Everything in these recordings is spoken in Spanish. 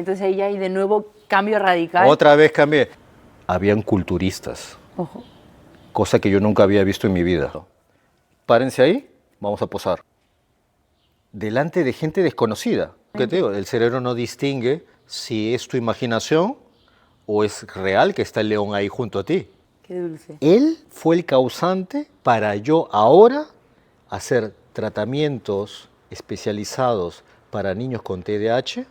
entonces ahí hay de nuevo cambio radical. Otra vez cambié. Habían culturistas, Ojo. cosa que yo nunca había visto en mi vida. Párense ahí, vamos a posar. Delante de gente desconocida. ¿Qué te digo? El cerebro no distingue si es tu imaginación o es real que está el león ahí junto a ti. Qué dulce. Él fue el causante para yo ahora hacer tratamientos especializados para niños con TDAH,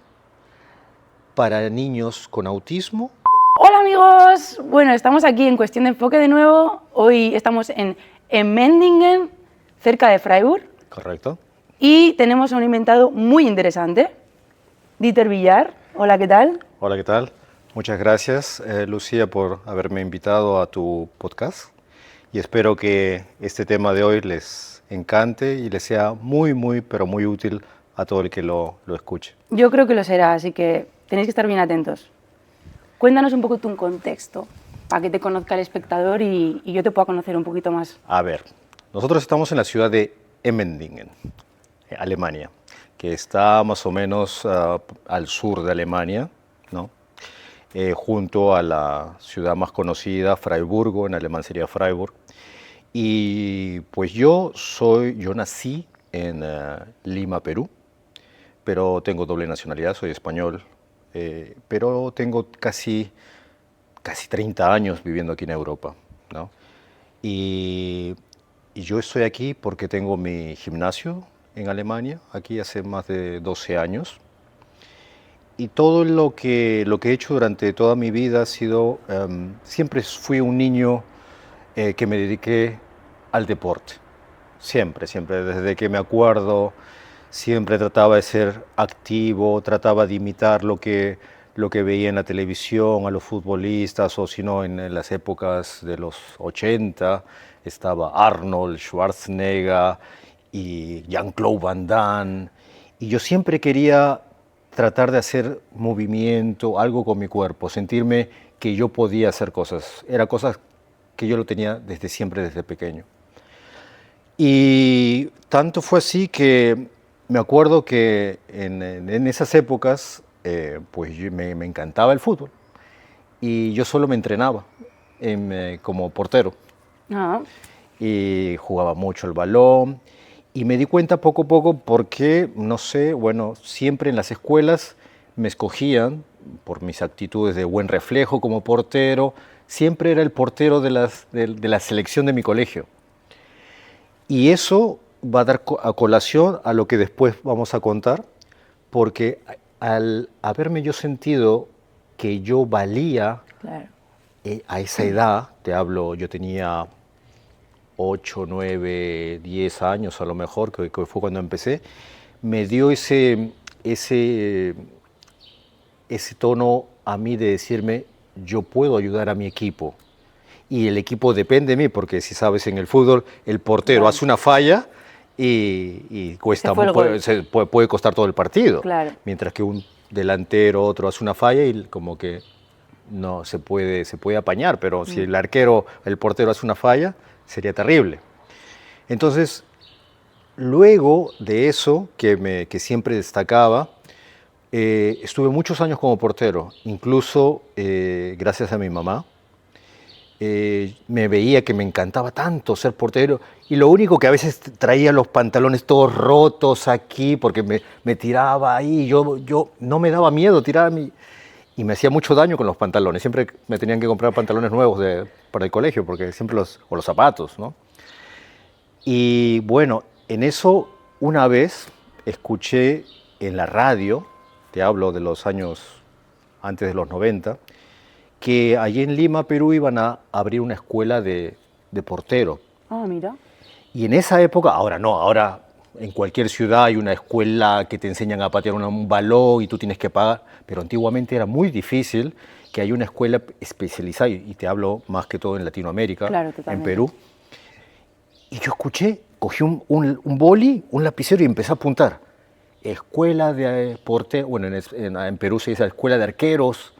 para niños con autismo. Hola amigos, bueno, estamos aquí en Cuestión de Enfoque de nuevo. Hoy estamos en Mendingen, cerca de Freiburg, Correcto. y tenemos a un invitado muy interesante, Dieter Villar. Hola, ¿qué tal? Hola, ¿qué tal? Muchas gracias, Lucía, por haberme invitado a tu podcast. Y espero que este tema de hoy les encante y les sea muy, pero muy útil a todo el que lo escuche. Yo creo que lo será, así que tenéis que estar bien atentos. Cuéntanos un poco tu contexto, para que te conozca el espectador y yo te pueda conocer un poquito más. A ver, nosotros estamos en la ciudad de Emmendingen, Alemania, que está más o menos al sur de Alemania, ¿no? Junto a la ciudad más conocida, Freiburgo, en alemán sería Freiburg. Y pues yo nací en Lima, Perú, pero tengo doble nacionalidad, soy español, pero tengo casi 30 años viviendo aquí en Europa, ¿no? Y yo estoy aquí porque tengo mi gimnasio en Alemania, aquí hace más de 12 años. Y todo lo que he hecho durante toda mi vida ha sido, siempre fui un niño que me dediqué al deporte. Siempre, desde que me acuerdo, siempre trataba de ser activo, trataba de imitar lo que veía en la televisión, a los futbolistas, o si no, en las épocas de los 80, estaba Arnold Schwarzenegger y Jean-Claude Van Damme, y yo siempre quería tratar de hacer movimiento, algo con mi cuerpo, sentirme que yo podía hacer cosas. Era cosas que yo lo tenía desde siempre, desde pequeño. Y tanto fue así que me acuerdo que en esas épocas, pues me encantaba el fútbol. Y yo solo me entrenaba como portero. Ah, Y jugaba mucho el balón. Y me di cuenta poco a poco porque, no sé, bueno, siempre en las escuelas me escogían por mis actitudes de buen reflejo como portero. Siempre era el portero de la selección de mi colegio. Y eso va a dar a colación a lo que después vamos a contar, porque al haberme yo sentido que yo valía claro. a esa edad, te hablo, yo tenía 8, 9, 10 años a lo mejor, que fue cuando empecé, me dio ese tono a mí de decirme, yo puedo ayudar a mi equipo. Y el equipo depende de mí, porque si sabes, en el fútbol, el portero Claro. hace una falla y cuesta, Se fue el gol. puede costar todo el partido. Claro. Mientras que un delantero, otro hace una falla y como que no se puede apañar, pero si el arquero, el portero hace una falla, sería terrible. Entonces, luego de eso, que siempre destacaba, estuve muchos años como portero, incluso gracias a mi mamá. Me veía que me encantaba tanto ser portero, y lo único que a veces traía los pantalones todos rotos aquí porque me tiraba ahí. Yo no me daba miedo tirarme y me hacía mucho daño con los pantalones. Siempre me tenían que comprar pantalones nuevos para el colegio, porque siempre o los zapatos, ¿no? Y bueno, en eso una vez escuché en la radio, te hablo de los años antes de los 90, que allí en Lima, Perú, iban a abrir una escuela de portero. Ah, mira. Y en esa época, ahora no, ahora en cualquier ciudad hay una escuela que te enseñan a patear un balón y tú tienes que pagar, pero antiguamente era muy difícil que haya una escuela especializada, y te hablo más que todo en Latinoamérica, Claro, en totalmente. Perú. Y yo escuché, cogí un boli, un lapicero y empecé a apuntar. Escuela de portero, bueno, en Perú se dice Escuela de Arqueros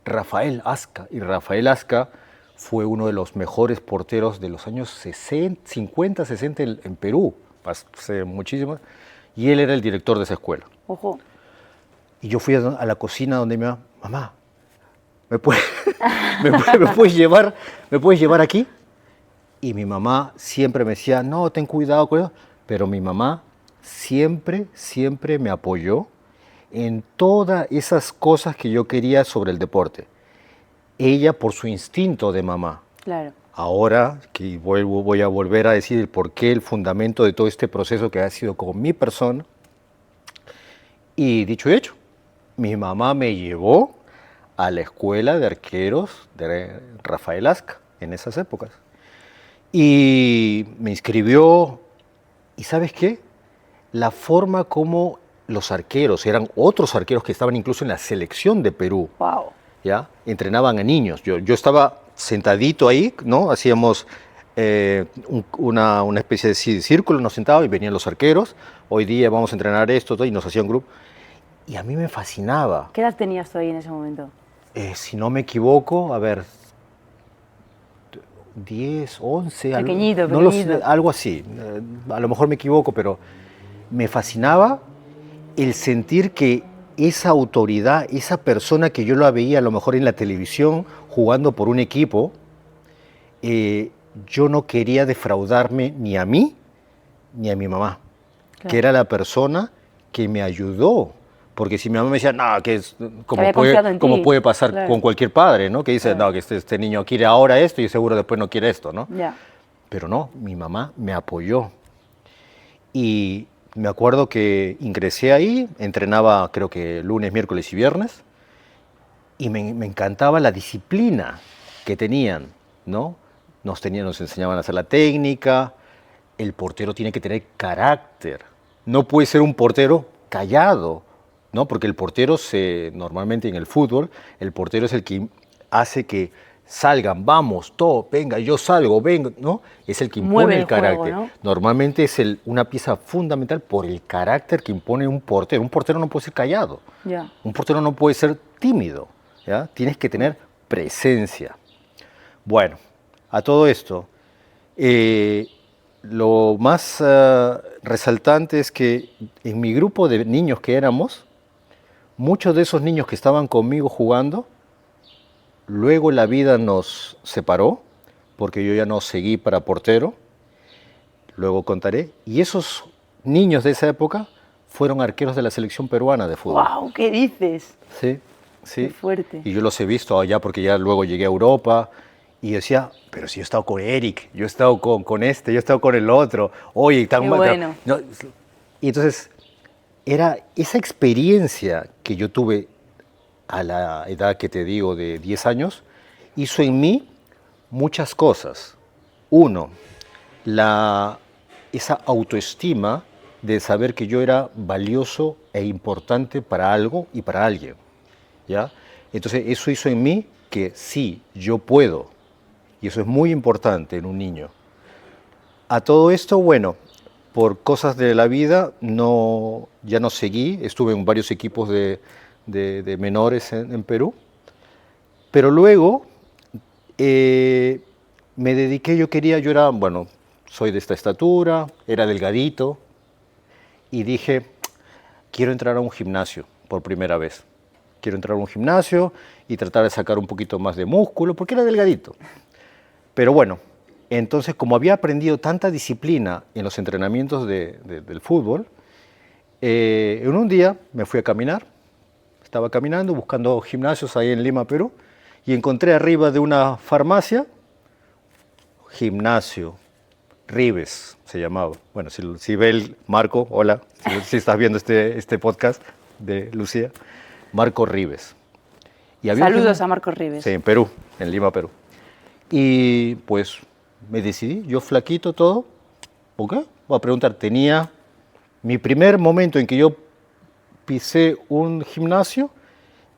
Rafael Azca. Y Rafael Azca fue uno de los mejores porteros de los años 60, 50, 60 en Perú, hace muchísimo. Y él era el director de esa escuela. Ojo. Y yo fui a la cocina donde mi mamá, ¿me puedes, me puedes llevar aquí? Y mi mamá siempre me decía, no, ten cuidado, cuidado. Pero mi mamá siempre, siempre me apoyó en todas esas cosas que yo quería sobre el deporte. Ella por su instinto de mamá. Claro. Ahora que voy a volver a decir el porqué, el fundamento de todo este proceso que ha sido con mi persona. Y dicho y hecho, mi mamá me llevó a la escuela de arqueros de Rafael Azca en esas épocas. Y me inscribió, y ¿sabes qué? La forma como los arqueros, eran otros arqueros que estaban incluso en la selección de Perú, Wow. ¿ya? Entrenaban a niños. Yo estaba sentadito ahí, ¿no? Hacíamos una especie de círculo, nos sentábamos y venían los arqueros. Hoy día vamos a entrenar esto, todo, y nos hacían grupo. Y a mí me fascinaba. ¿Qué edad tenías tú ahí en ese momento? Si no me equivoco, a ver, 10, 11, Pequeñito, no lo sé, pequeñito. algo así. A lo mejor me equivoco, pero me fascinaba el sentir que esa autoridad, esa persona que yo la veía a lo mejor en la televisión jugando por un equipo, yo no quería defraudarme ni a mí ni a mi mamá, Claro. que era la persona que me ayudó. Porque si mi mamá me decía, no, que es había confiado en como ti. puede pasar Claro. con cualquier padre, ¿no? Que dice, Claro. no, que este niño quiere ahora esto y seguro después no quiere esto, ¿no? Ya. Pero no, mi mamá me apoyó. Y me acuerdo que ingresé ahí, entrenaba creo que lunes, miércoles y viernes, y me encantaba la disciplina que tenían, ¿no? Nos enseñaban a hacer la técnica, el portero tiene que tener carácter, no puede ser un portero callado, ¿no? Porque el portero normalmente en el fútbol, el portero es el que hace que salgan, vamos, todo, venga, yo salgo, venga, ¿no? Es el que impone Mueve el el juego, carácter. ¿no? Normalmente es una pieza fundamental por el carácter que impone un portero. Un portero no puede ser callado, Ya. un portero no puede ser tímido, ¿ya? Tienes que tener presencia. Bueno, a todo esto, lo más resaltante es que en mi grupo de niños que éramos, muchos de esos niños que estaban conmigo jugando, luego la vida nos separó, porque yo ya no seguí para portero, luego contaré, y esos niños de esa época fueron arqueros de la selección peruana de fútbol. Wow, ¿qué dices? Sí, sí. Qué fuerte. Y yo los he visto allá porque ya luego llegué a Europa y decía, pero si yo he estado con Eric, yo he estado con este, yo he estado con el otro, oye, tan Qué mal. bueno. No, y entonces, era esa experiencia que yo tuve a la edad que te digo de 10 años, hizo en mí muchas cosas. Uno, esa autoestima de saber que yo era valioso e importante para algo y para alguien, ¿ya? Entonces eso hizo en mí que sí, yo puedo, y eso es muy importante en un niño. A todo esto, bueno, por cosas de la vida ya no seguí, estuve en varios equipos de menores en Perú, pero luego me dediqué, yo era, bueno, soy de esta estatura, era delgadito, y dije, quiero entrar a un gimnasio por primera vez. Quiero entrar a un gimnasio y tratar de sacar un poquito más de músculo, porque era delgadito. Pero bueno, entonces como había aprendido tanta disciplina en los entrenamientos del fútbol, en un día me fui a caminar, estaba caminando, buscando gimnasios ahí en Lima, Perú, y encontré arriba de una farmacia, gimnasio, Rives se llamaba. Bueno, si ve el Marco, hola, si estás viendo este podcast de Lucía, Marco Rives. Y había Saludos a Marcos Rives. Sí, en Perú, en Lima, Perú. Y pues me decidí, yo flaquito todo, ¿por qué? Voy a preguntar, tenía mi primer momento en que yo pisé un gimnasio,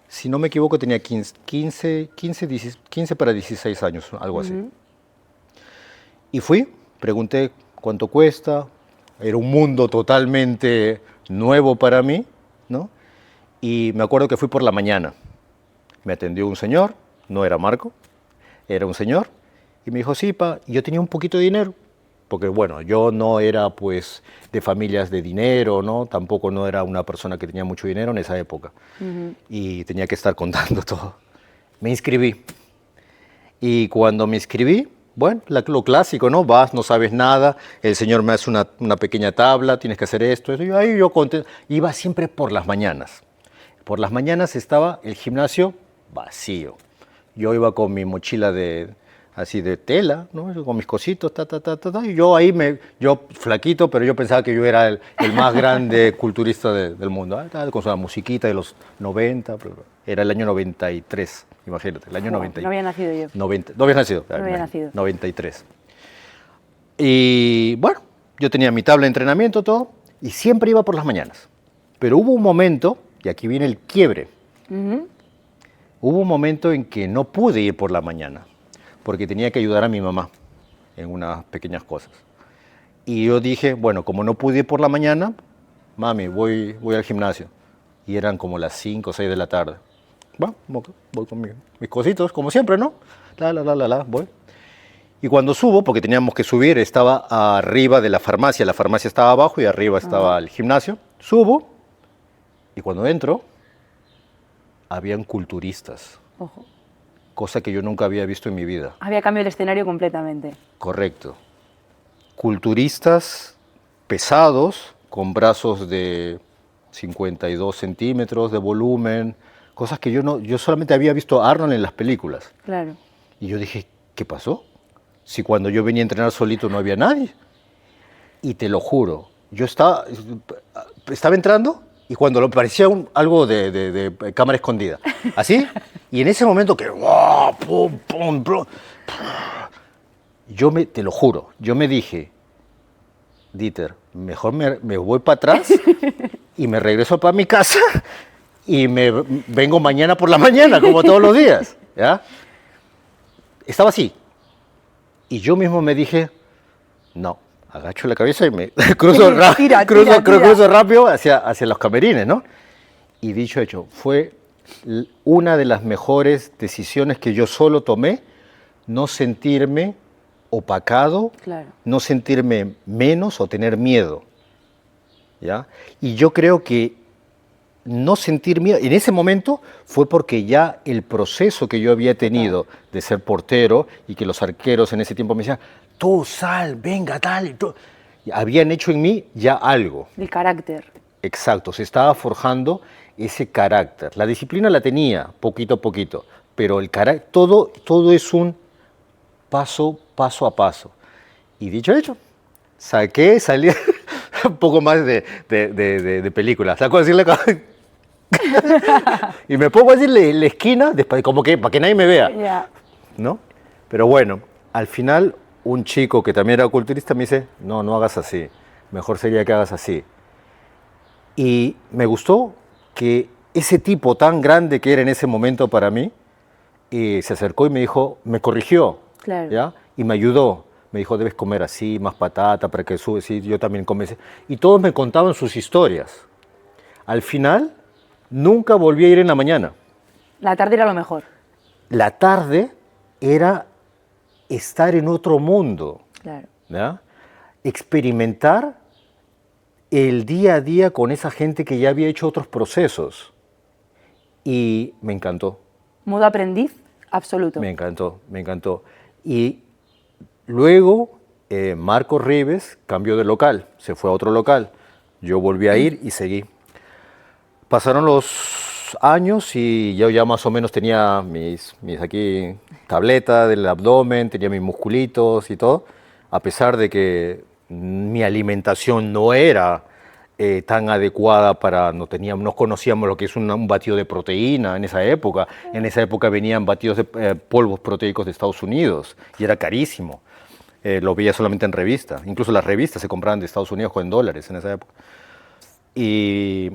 si no me equivoco tenía 15 para 16 años, algo así. Y fui, pregunté cuánto cuesta, era un mundo totalmente nuevo para mí, ¿no? Y me acuerdo que fui por la mañana. Me atendió un señor, no era Marco, era un señor, y me dijo, sí, pa, y yo tenía un poquito de dinero. porque bueno, yo no era pues de familias de dinero, ¿no? Tampoco no era una persona que tenía mucho dinero en esa época. Y tenía que estar contando todo. Me inscribí. Y cuando me inscribí, bueno, lo clásico, ¿no? Vas, no sabes nada, el señor me hace una pequeña tabla, tienes que hacer esto, eso. Y ahí yo iba siempre por las mañanas. Por las mañanas estaba el gimnasio vacío. Yo iba con mi mochila así de tela, ¿no? Con mis cositos, y yo ahí, yo flaquito, pero yo pensaba que yo era el más grande culturista del mundo. Estaba con su musiquita de los 90, era el año 93, imagínate, el año 90. No había nacido yo. 90, no habías nacido. No había nacido. 93. Y bueno, yo tenía mi tabla de entrenamiento, todo, y siempre iba por las mañanas. Pero hubo un momento, y aquí viene el quiebre, hubo un momento en que no pude ir por la mañana, porque tenía que ayudar a mi mamá en unas pequeñas cosas. Y yo dije, bueno, como no pude ir por la mañana, mami, voy al gimnasio. Y eran como las 5 o 6 de la tarde. Bueno, voy con mis cositos, como siempre, ¿no? Voy. Y cuando subo, porque teníamos que subir, estaba arriba de la farmacia estaba abajo y arriba estaba el gimnasio. Subo y cuando entro, habían culturistas. Ojo. Cosa que yo nunca había visto en mi vida. Había cambiado el escenario completamente. Correcto. Culturistas pesados, con brazos de 52 centímetros de volumen, cosas que yo solamente había visto a Arnold en las películas. Claro. Y yo dije, ¿qué pasó? Si cuando yo venía a entrenar solito no había nadie. Y te lo juro, yo estaba entrando y cuando lo parecía algo de cámara escondida, así, y en ese momento que ¡wow! ¡Pum, pum, pum! Te lo juro, yo me dije, Dieter, mejor me voy para atrás y me regreso para mi casa y me vengo mañana por la mañana, como todos los días, ¿ya? Estaba así. Y yo mismo me dije, no, agacho la cabeza y me cruzo rápido hacia los camerines, ¿no? Y dicho hecho, fue una de las mejores decisiones que yo solo tomé, no sentirme opacado, claro, no sentirme menos o tener miedo, ¿ya? Y yo creo que no sentir miedo, en ese momento fue porque ya el proceso que yo había tenido de ser portero y que los arqueros en ese tiempo me decían, tú sal, venga, dale, tú, habían hecho en mí ya algo. El carácter. Exacto, se estaba forjando ese carácter. La disciplina la tenía poquito a poquito, pero el carácter, todo es un paso a paso. Y dicho hecho, salí un poco más de películas. Saco a decirle y me pongo a decirle la esquina, después, como que para que nadie me vea. Yeah. ¿No? Pero bueno, al final un chico que también era culturista me dice, no hagas así, mejor sería que hagas así. Y me gustó que ese tipo tan grande que era en ese momento para mí, se acercó y me dijo, me corrigió, claro, ¿ya? Y me ayudó. Me dijo, debes comer así, más patata para que subes. Y yo también comí así. Y todos me contaban sus historias. Al final, nunca volví a ir en la mañana. La tarde era lo mejor. La tarde era estar en otro mundo, Claro. ¿ya? Experimentar el día a día con esa gente que ya había hecho otros procesos. Y me encantó. Modo aprendiz absoluto. Me encantó. Y luego Marco Rives cambió de local, se fue a otro local. Yo volví a ir y seguí. Pasaron los años y yo ya más o menos tenía mis aquí tabletas del abdomen, tenía mis musculitos y todo, a pesar de que mi alimentación no era tan adecuada no conocíamos lo que es un batido de proteína en esa época. En esa época venían batidos de polvos proteicos de Estados Unidos y era carísimo. Lo veía solamente en revistas. Incluso las revistas se compraban de Estados Unidos con dólares en esa época. Y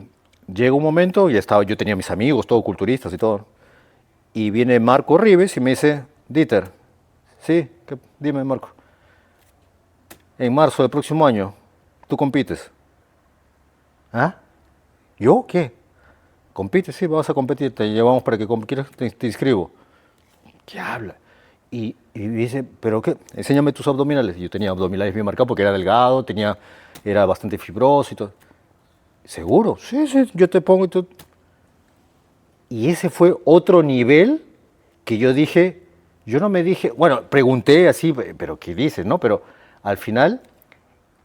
llega un momento, yo tenía mis amigos, todos culturistas y todo, y viene Marco Rives y me dice, Dieter, sí, dime Marco, en marzo del próximo año, ¿tú compites? ¿Ah? ¿Yo qué? ¿Compites? Sí, vas a competir, te llevamos para que quieras, te inscribo. ¿Qué habla? Y dice, ¿pero qué? Enséñame tus abdominales. Y yo tenía abdominales bien marcados porque era delgado, era bastante fibroso y todo. ¿Seguro? Sí, sí, yo te pongo y todo. Y ese fue otro nivel que yo dije, yo no me dije, bueno, pregunté así, pero ¿qué dices, no? Pero al final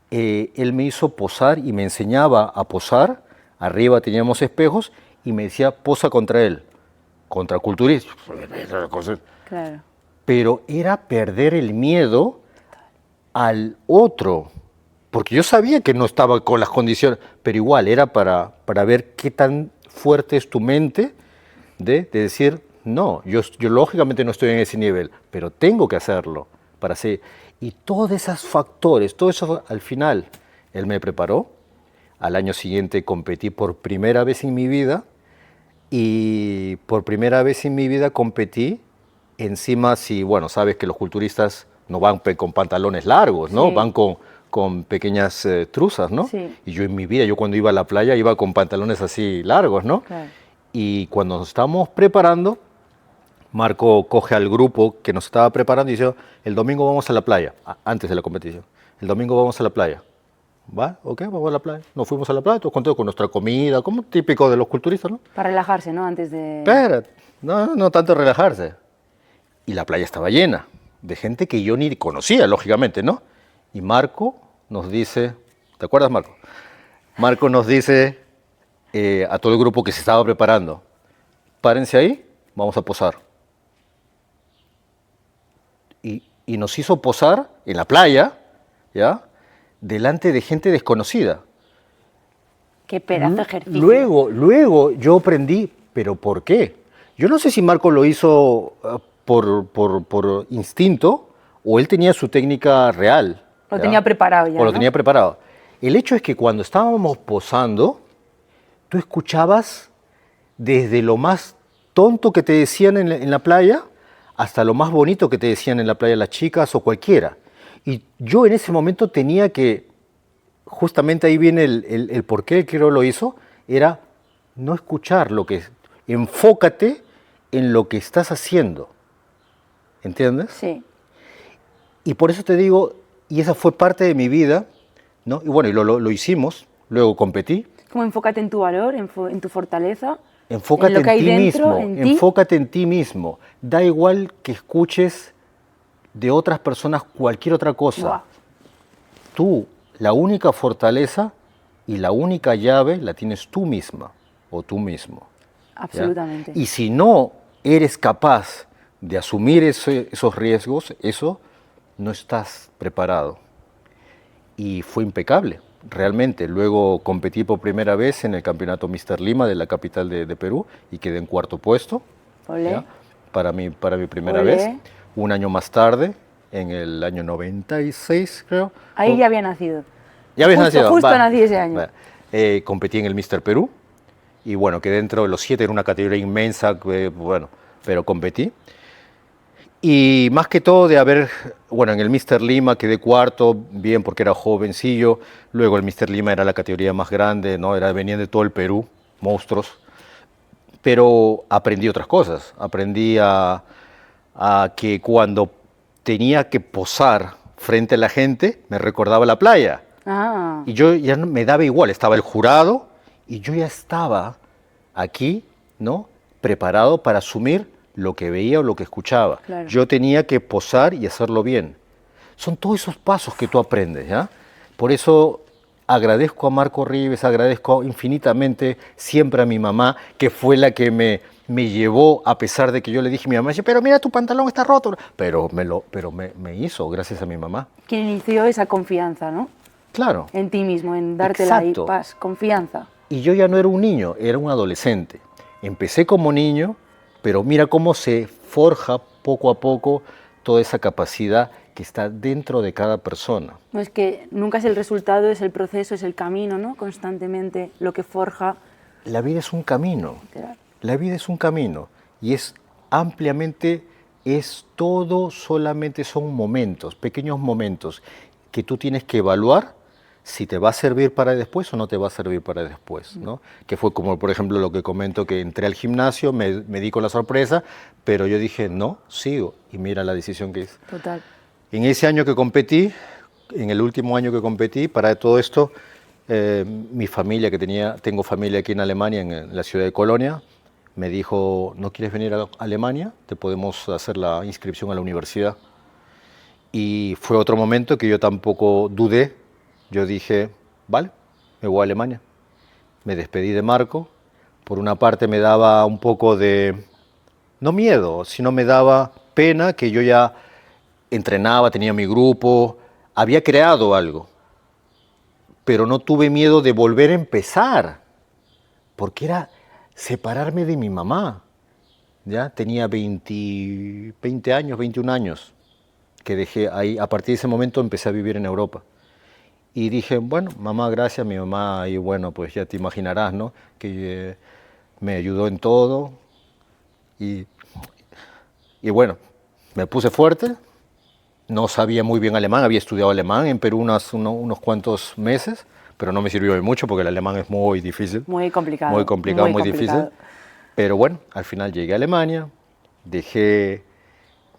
él me hizo posar y me enseñaba a posar. Arriba teníamos espejos y me decía, posa contra él, contra culturistas. Claro. Pero era perder el miedo al otro, porque yo sabía que no estaba con las condiciones, pero igual era para ver qué tan fuerte es tu mente de decir, no, yo lógicamente no estoy en ese nivel, pero tengo que hacerlo para hacer. Y todos esos factores, todo eso al final, él me preparó. Al año siguiente competí por primera vez en mi vida y por primera vez en mi vida competí encima, si, bueno, sabes que los culturistas no van con pantalones largos, ¿no? Sí. Van con pequeñas truzas, ¿no? Sí. Y yo en mi vida, yo cuando iba a la playa iba con pantalones así largos, ¿no? Claro. Y cuando nos estábamos preparando, Marco coge al grupo que nos estaba preparando y dice, el domingo vamos a la playa, antes de la competición. El domingo vamos a la playa. ¿Va? Ok, vamos a la playa. Nos fuimos a la playa, todos contentos con nuestra comida, como típico de los culturistas, ¿no? Para relajarse, ¿no? Antes de... Pero, no tanto relajarse. Y la playa estaba llena de gente que yo ni conocía, lógicamente, ¿no? Y Marco nos dice, ¿te acuerdas, Marco? Marco nos dice a todo el grupo que se estaba preparando, párense ahí, vamos a posar. Y nos hizo posar en la playa, ¿ya? Delante de gente desconocida. Qué pedazo de ejercicio. Luego yo aprendí, ¿pero por qué? Yo no sé si Marco lo hizo por instinto o él tenía su técnica real. Lo ¿ya? tenía preparado ya, O lo ¿no? tenía preparado. El hecho es que cuando estábamos posando, tú escuchabas desde lo más tonto que te decían en la playa hasta lo más bonito que te decían en la playa las chicas o cualquiera. Y yo en ese momento tenía que, justamente ahí viene el por qué creo lo hizo, era no escuchar lo que, enfócate en lo que estás haciendo, ¿entiendes? Sí. Y por eso te digo, y esa fue parte de mi vida, ¿no? Y bueno, y lo hicimos, luego competí. Como enfócate en tu valor, en tu fortaleza, Enfócate en lo que en hay ti dentro, mismo, en ti. enfócate en ti mismo. Da igual que escuches de otras personas cualquier otra cosa. Buah. Tú, la única fortaleza y la única llave la tienes tú misma o tú mismo. ¿ya? Absolutamente. Y si no eres capaz de asumir esos riesgos, eso no estás preparado. Y fue impecable, realmente. Luego competí por primera vez en el campeonato Mr. Lima de la capital de Perú y quedé en cuarto puesto. Olé. ¿ya? Para mi primera Olé. vez. Un año más tarde, en el año 96, creo. Ahí ya había nacido. ¿Ya habías nacido? Justo Va. nací ese año. Va. Competí en el Mr. Perú y bueno, quedé dentro de los 7, era una categoría inmensa, bueno, pero competí. Y más que todo de haber, bueno, en el Mr. Lima quedé cuarto, bien porque era jovencillo, luego el Mr. Lima era la categoría más grande, ¿no? Venían de todo el Perú, monstruos, pero aprendí otras cosas, aprendí a que cuando tenía que posar frente a la gente, me recordaba la playa. Ah, Y yo ya me daba igual, estaba el jurado y yo ya estaba aquí, ¿no? Preparado para asumir lo que veía o lo que escuchaba. Claro. Yo tenía que posar y hacerlo bien. Son todos esos pasos que tú aprendes, ¿ya? Por eso agradezco a Marco Rives, agradezco infinitamente siempre a mi mamá, que fue la que me llevó, a pesar de que yo le dije a mi mamá, pero mira, tu pantalón está roto. Pero me hizo, gracias a mi mamá. quien inició esa confianza, ¿no? Claro. En ti mismo, en dártela ahí, Exacto. paz, confianza. Y yo ya no era un niño, era un adolescente. Empecé como niño, pero mira cómo se forja poco a poco toda esa capacidad que está dentro de cada persona. No es que nunca es el resultado, es el proceso, es el camino, ¿no? Constantemente lo que forja. La vida es un camino. Literal. La vida es un camino y es ampliamente, es todo, solamente son momentos, pequeños momentos que tú tienes que evaluar si te va a servir para después o no te va a servir para después, ¿no? Que fue como, por ejemplo, lo que comento, que entré al gimnasio, me di con la sorpresa, pero yo dije, no, sigo, y mira la decisión que hice. Total. En ese año que competí, en el último año que competí, para todo esto, mi familia, tengo familia aquí en Alemania, en la ciudad de Colonia, me dijo, ¿no quieres venir a Alemania? Te podemos hacer la inscripción a la universidad. Y fue otro momento que yo tampoco dudé. Yo dije, vale, me voy a Alemania. Me despedí de Marco. Por una parte me daba un poco de, no miedo, sino me daba pena que yo ya entrenaba, tenía mi grupo, había creado algo. Pero no tuve miedo de volver a empezar, porque era separarme de mi mamá. ¿Ya? Tenía 20 años, 21 años, que dejé ahí. A partir de ese momento empecé a vivir en Europa. Y dije, bueno, mamá, gracias, mi mamá, y bueno, pues ya te imaginarás, ¿no? Que me ayudó en todo. Y, y bueno, me puse fuerte. No sabía muy bien alemán, había estudiado alemán en Perú unos cuantos meses, pero no me sirvió de mucho porque el alemán es muy difícil. Muy complicado. Muy complicado, muy complicado. difícil. Pero bueno, al final llegué a Alemania, dejé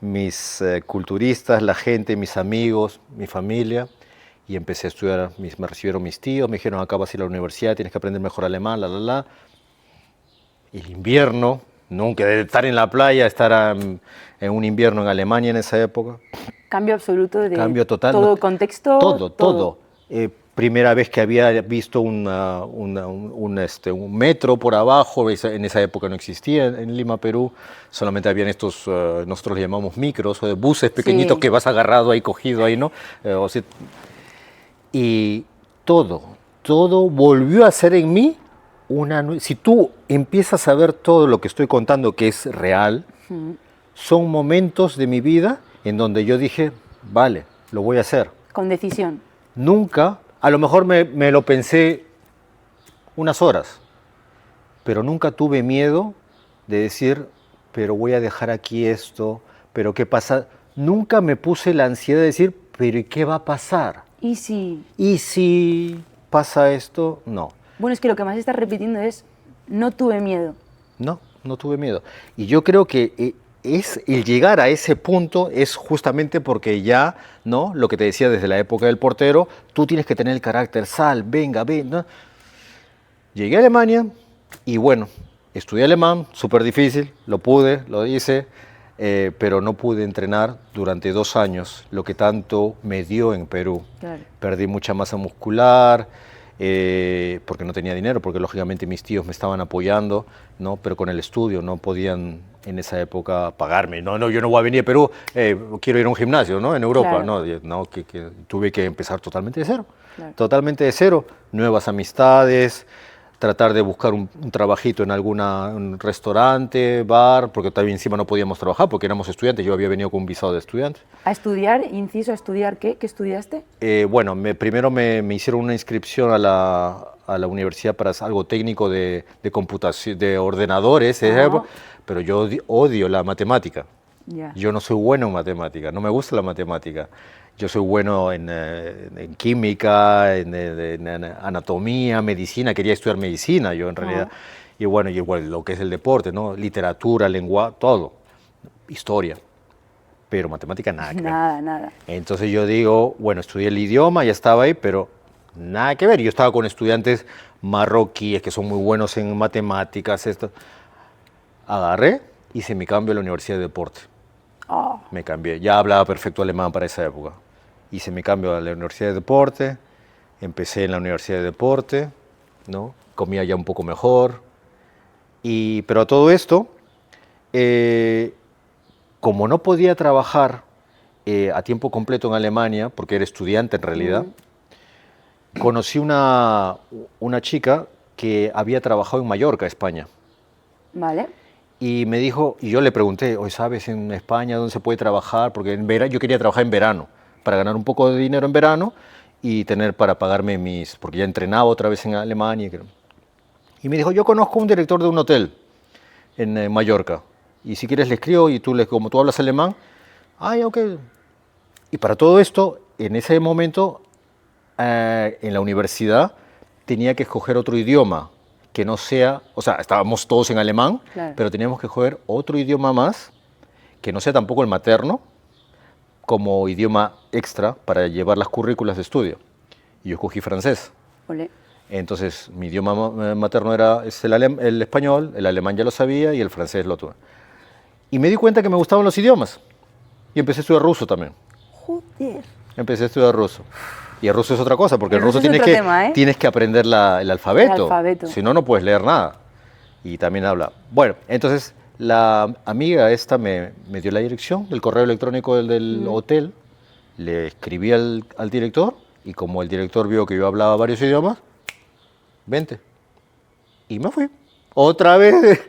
mis culturistas, la gente, mis amigos, mi familia, y empecé a estudiar. Me recibieron mis tíos, me dijeron, acá vas a ir a la universidad, tienes que aprender mejor alemán, la. El invierno, nunca de estar en la playa, estar en un invierno en Alemania en esa época. Cambio absoluto de Cambio total. todo contexto. Todo. Primera vez que había visto un metro por abajo, en esa época no existía en Lima, Perú, solamente habían estos, nosotros le llamamos micros, o buses pequeñitos, sí, que vas agarrado ahí, cogido ahí, ¿no? Y todo volvió a ser en mí si tú empiezas a ver todo lo que estoy contando que es real, son momentos de mi vida en donde yo dije, vale, lo voy a hacer. Con decisión. Nunca, a lo mejor me lo pensé unas horas, pero nunca tuve miedo de decir, pero voy a dejar aquí esto, pero ¿qué pasa? Nunca me puse la ansiedad de decir, pero ¿y qué va a pasar? ¿Y si? ¿Y si pasa esto? No. Bueno, es que lo que más estás repitiendo es, no tuve miedo. No tuve miedo. Y yo creo que el llegar a ese punto es justamente porque ya, ¿no? Lo que te decía desde la época del portero, tú tienes que tener el carácter, venga, ¿no? Llegué a Alemania y bueno, estudié alemán, súper difícil, lo hice, pero no pude entrenar durante 2 años, lo que tanto me dio en Perú. Claro. Perdí mucha masa muscular, porque no tenía dinero, porque lógicamente mis tíos me estaban apoyando, ¿no? Pero con el estudio no podían en esa época pagarme. No, yo no voy a venir a Perú, quiero ir a un gimnasio, ¿no? En Europa, claro. no, que tuve que empezar totalmente de cero. Claro. Totalmente de cero, nuevas amistades, tratar de buscar un trabajito en un restaurante, bar, porque también encima no podíamos trabajar porque éramos estudiantes, yo había venido con un visado de estudiante. ¿A estudiar, inciso, a estudiar qué? ¿Qué estudiaste? Bueno, primero me hicieron una inscripción a la universidad para algo técnico de computación, de ordenadores, pero yo odio la matemática. Yeah. Yo no soy bueno en matemática, no me gusta la matemática. Yo soy bueno en química, en anatomía, medicina, quería estudiar medicina yo en realidad. Y bueno, y igual lo que es el deporte, ¿no? Literatura, lengua, todo, historia. Pero matemática nada que ver. Nada. Entonces yo digo, bueno, estudié el idioma, ya estaba ahí, pero nada que ver. Yo estaba con estudiantes marroquíes que son muy buenos en matemáticas, esto. Agarré, hice mi cambio a la Universidad de Deporte. Me cambié, ya hablaba perfecto alemán para esa época. Hice mi cambio a la Universidad de Deporte, empecé en la Universidad de Deporte, ¿no? Comía ya un poco mejor. Pero a todo esto, como no podía trabajar a tiempo completo en Alemania, porque era estudiante en realidad, conocí una chica que había trabajado en Mallorca, España. Vale. Y me dijo, y yo le pregunté, oye, ¿sabes en España dónde se puede trabajar? Porque yo quería trabajar en verano, para ganar un poco de dinero en verano y tener para pagarme porque ya entrenaba otra vez en Alemania. Y me dijo, yo conozco un director de un hotel en Mallorca, y si quieres le escribo y como tú hablas alemán, ok. Y para todo esto, en ese momento, en la universidad tenía que escoger otro idioma que no sea, o sea, estábamos todos en alemán, Claro. pero teníamos que escoger otro idioma más que no sea tampoco el materno como idioma extra para llevar las currículas de estudio. Y yo escogí francés. Ole. Entonces, mi idioma materno es el español, el alemán ya lo sabía y el francés lo tuve. Y me di cuenta que me gustaban los idiomas. Y empecé a estudiar ruso también. Joder. Empecé a estudiar ruso. Y el ruso es otra cosa, porque El el ruso ruso es otro tema, ¿eh? tienes que aprender el alfabeto. El alfabeto. Si no, no puedes leer nada. Y también habla. Bueno, entonces la amiga esta me dio la dirección del correo electrónico del hotel. Le escribí al director y como el director vio que yo hablaba varios idiomas, vente. Y me fui. Otra vez.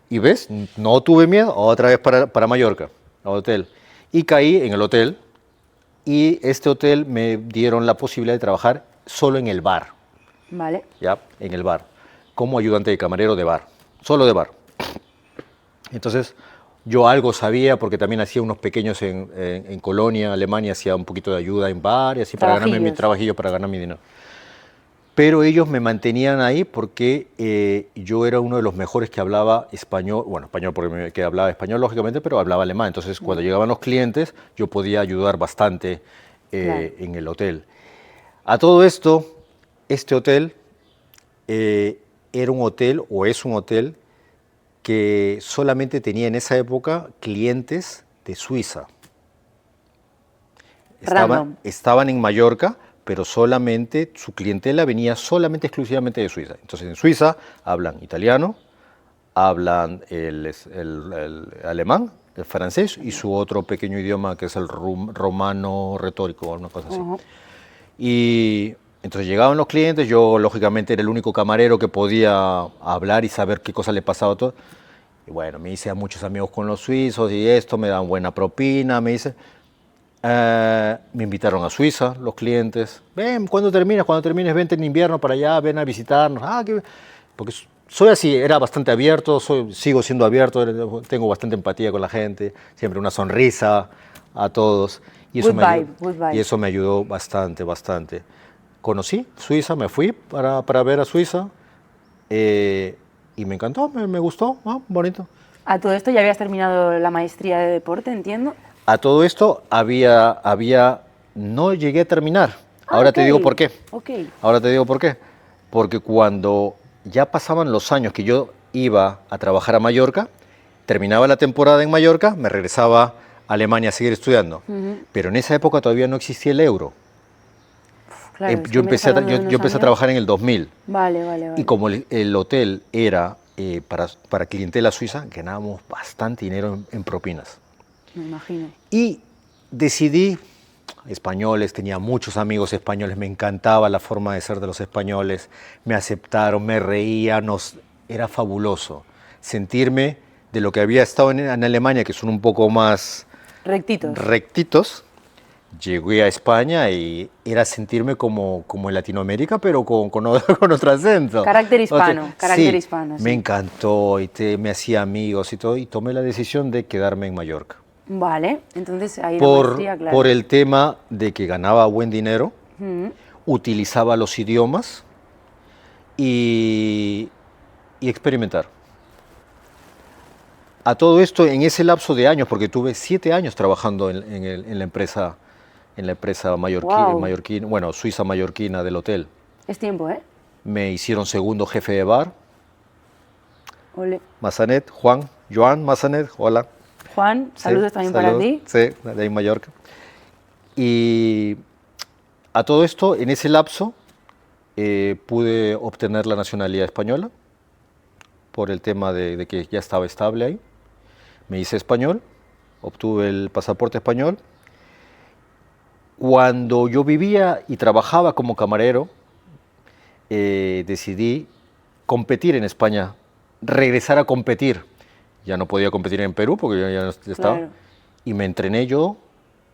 Y ves, no tuve miedo, otra vez para Mallorca, al hotel. Y caí en el hotel y este hotel me dieron la posibilidad de trabajar solo en el bar, Vale. ¿ya? En el bar, como ayudante de camarero de bar, solo de bar. Entonces, yo algo sabía porque también hacía unos pequeños en Colonia, Alemania, hacía un poquito de ayuda en bar y así para ganarme mi trabajillo, para ganar mi dinero. Pero ellos me mantenían ahí porque yo era uno de los mejores que hablaba español, bueno, español porque que hablaba español lógicamente, pero hablaba alemán. Entonces, cuando llegaban los clientes, yo podía ayudar bastante Claro. en el hotel. A todo esto, este hotel era un hotel o es un hotel que solamente tenía en esa época clientes de Suiza. Estaban en Mallorca, pero solamente su clientela venía solamente exclusivamente de Suiza. Entonces en Suiza hablan italiano, hablan el alemán, el francés y su otro pequeño idioma que es el romano retórico o una cosa así. Y entonces llegaban los clientes, yo lógicamente era el único camarero que podía hablar y saber qué cosa le pasaba a todo. Y bueno, me hice a muchos amigos con los suizos y esto, me dan buena propina, me dice... me invitaron a Suiza, los clientes. Ven, ¿cuándo terminas? Cuando termines, vente en invierno para allá, ven a visitarnos. Porque soy así, era bastante abierto, sigo siendo abierto, tengo bastante empatía con la gente, siempre una sonrisa a todos. Y eso, Good vibe. Y eso me ayudó bastante, bastante. Conocí Suiza, me fui para ver a Suiza y me encantó, me gustó, bonito. A todo esto ya habías terminado la maestría de deporte, entiendo. A todo esto no llegué a terminar. Ahora te digo por qué. Ahora te digo por qué. Porque cuando ya pasaban los años que yo iba a trabajar a Mallorca, terminaba la temporada en Mallorca, me regresaba a Alemania a seguir estudiando. Pero en esa época todavía no existía el euro. Claro, yo empecé a trabajar en el 2000. Vale. Y como el hotel era para clientela suiza, ganábamos bastante dinero en propinas. Me imagino. Y decidí, españoles, tenía muchos amigos españoles, me encantaba la forma de ser de los españoles, me aceptaron, me reía, era fabuloso sentirme de lo que había estado en Alemania, que son un poco más rectitos. Llegué a España y era sentirme como en Latinoamérica, pero con otro acento. Carácter hispano, sí. Me encantó y me hacía amigos y todo, y tomé la decisión de quedarme en Mallorca. Vale, entonces ahí la maestría, claro. Por el tema de que ganaba buen dinero, utilizaba los idiomas y experimentar. A todo esto en ese lapso de años, porque tuve 7 años trabajando en la empresa mallorquina, bueno, suiza mallorquina del hotel. Es tiempo, ¿eh? Me hicieron segundo jefe de bar. Ole. Massanet, Joan Massanet, hola. Juan, saludos también para ti. Sí, de ahí en Mallorca. Y a todo esto, en ese lapso, pude obtener la nacionalidad española por el tema de que ya estaba estable ahí. Me hice español, obtuve el pasaporte español. Cuando yo vivía y trabajaba como camarero, decidí competir en España, regresar a competir. Ya no podía competir en Perú porque yo ya estaba. Claro. Y me entrené yo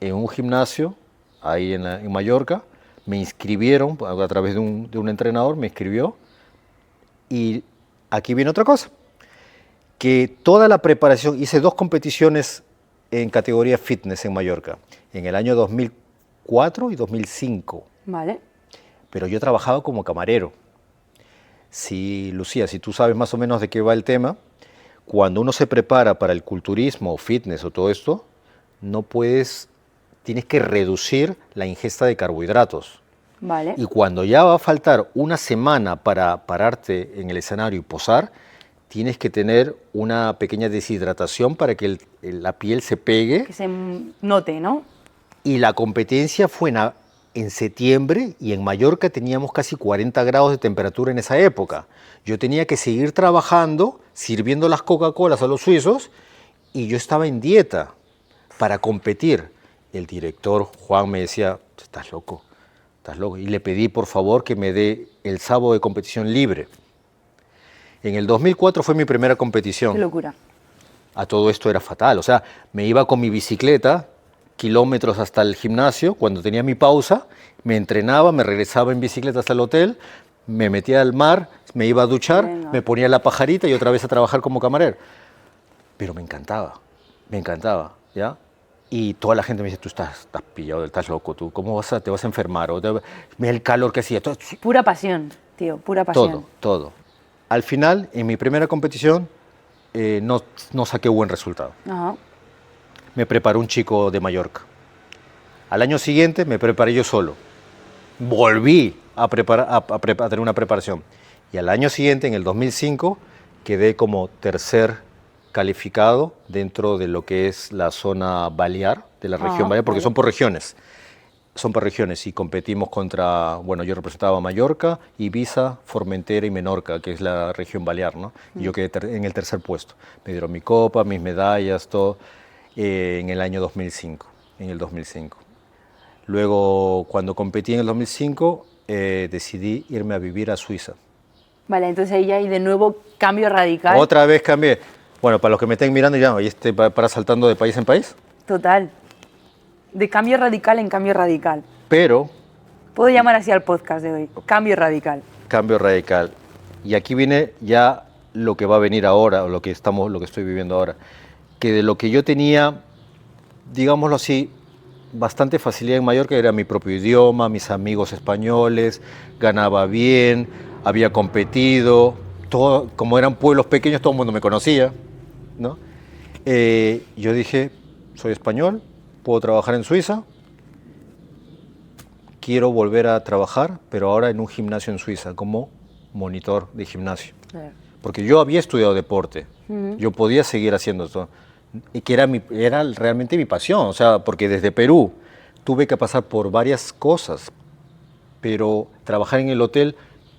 en un gimnasio ahí en Mallorca. Me inscribieron a través de un entrenador, me inscribió. Y aquí viene otra cosa, que toda la preparación, hice 2 competiciones en categoría fitness en Mallorca, en el año 2004 y 2005. Vale. Pero yo trabajaba como camarero. Sí, Lucía, si tú sabes más o menos de qué va el tema, cuando uno se prepara para el culturismo o fitness o todo esto, tienes que reducir la ingesta de carbohidratos. Vale. Y cuando ya va a faltar una semana para pararte en el escenario y posar, tienes que tener una pequeña deshidratación para que la piel se pegue. Que se note, ¿no? Y la competencia fue en septiembre y en Mallorca teníamos casi 40 grados de temperatura en esa época. Yo tenía que seguir trabajando, sirviendo las Coca-Colas a los suizos y yo estaba en dieta para competir. El director Juan me decía, estás loco. Y le pedí por favor que me dé el sábado de competición libre. En el 2004 fue mi primera competición. Qué locura. A todo esto era fatal. O sea, me iba con mi bicicleta kilómetros hasta el gimnasio, cuando tenía mi pausa, me entrenaba, me regresaba en bicicleta hasta el hotel, me metía al mar, me iba a duchar, me ponía la pajarita y otra vez a trabajar como camarero. Pero me encantaba, ¿ya? Y toda la gente me dice, tú estás pillado, estás loco, tú, ¿cómo te vas a enfermar? Mira el calor que hacía. Todo. Pura pasión, tío, pura pasión. Todo. Al final, en mi primera competición, no saqué buen resultado. Ajá. Me preparó un chico de Mallorca. Al año siguiente me preparé yo solo. Volví a tener una preparación. Y al año siguiente, en el 2005, quedé como tercer calificado dentro de lo que es la zona balear, de la región balear, porque son por regiones. Y competimos contra, bueno, yo representaba a Mallorca, Ibiza, Formentera y Menorca, que es la región balear, ¿no? Y yo quedé en el tercer puesto. Me dieron mi copa, mis medallas, todo, en el año 2005, Luego, cuando competí en el 2005, decidí irme a vivir a Suiza. Vale, entonces ahí ya hay de nuevo cambio radical. Otra vez cambié. Bueno, para los que me estén mirando ya, ¿y para saltando de país en país? Total. De cambio radical en cambio radical. Pero... Puedo llamar así al podcast de hoy, cambio radical. Cambio radical. Y aquí viene ya lo que va a venir ahora, o lo que estoy viviendo ahora. Que de lo que yo tenía, digámoslo así, bastante facilidad en Mallorca, era mi propio idioma, mis amigos españoles, ganaba bien, había competido, todo, como eran pueblos pequeños, todo el mundo me conocía, ¿no? Yo dije, soy español, puedo trabajar en Suiza, quiero volver a trabajar, pero ahora en un gimnasio en Suiza, como monitor de gimnasio. Claro. Porque yo había estudiado deporte, yo podía seguir haciendo esto, y que era realmente mi pasión, o sea, porque desde Perú tuve que pasar por varias cosas, pero trabajar en el hotel,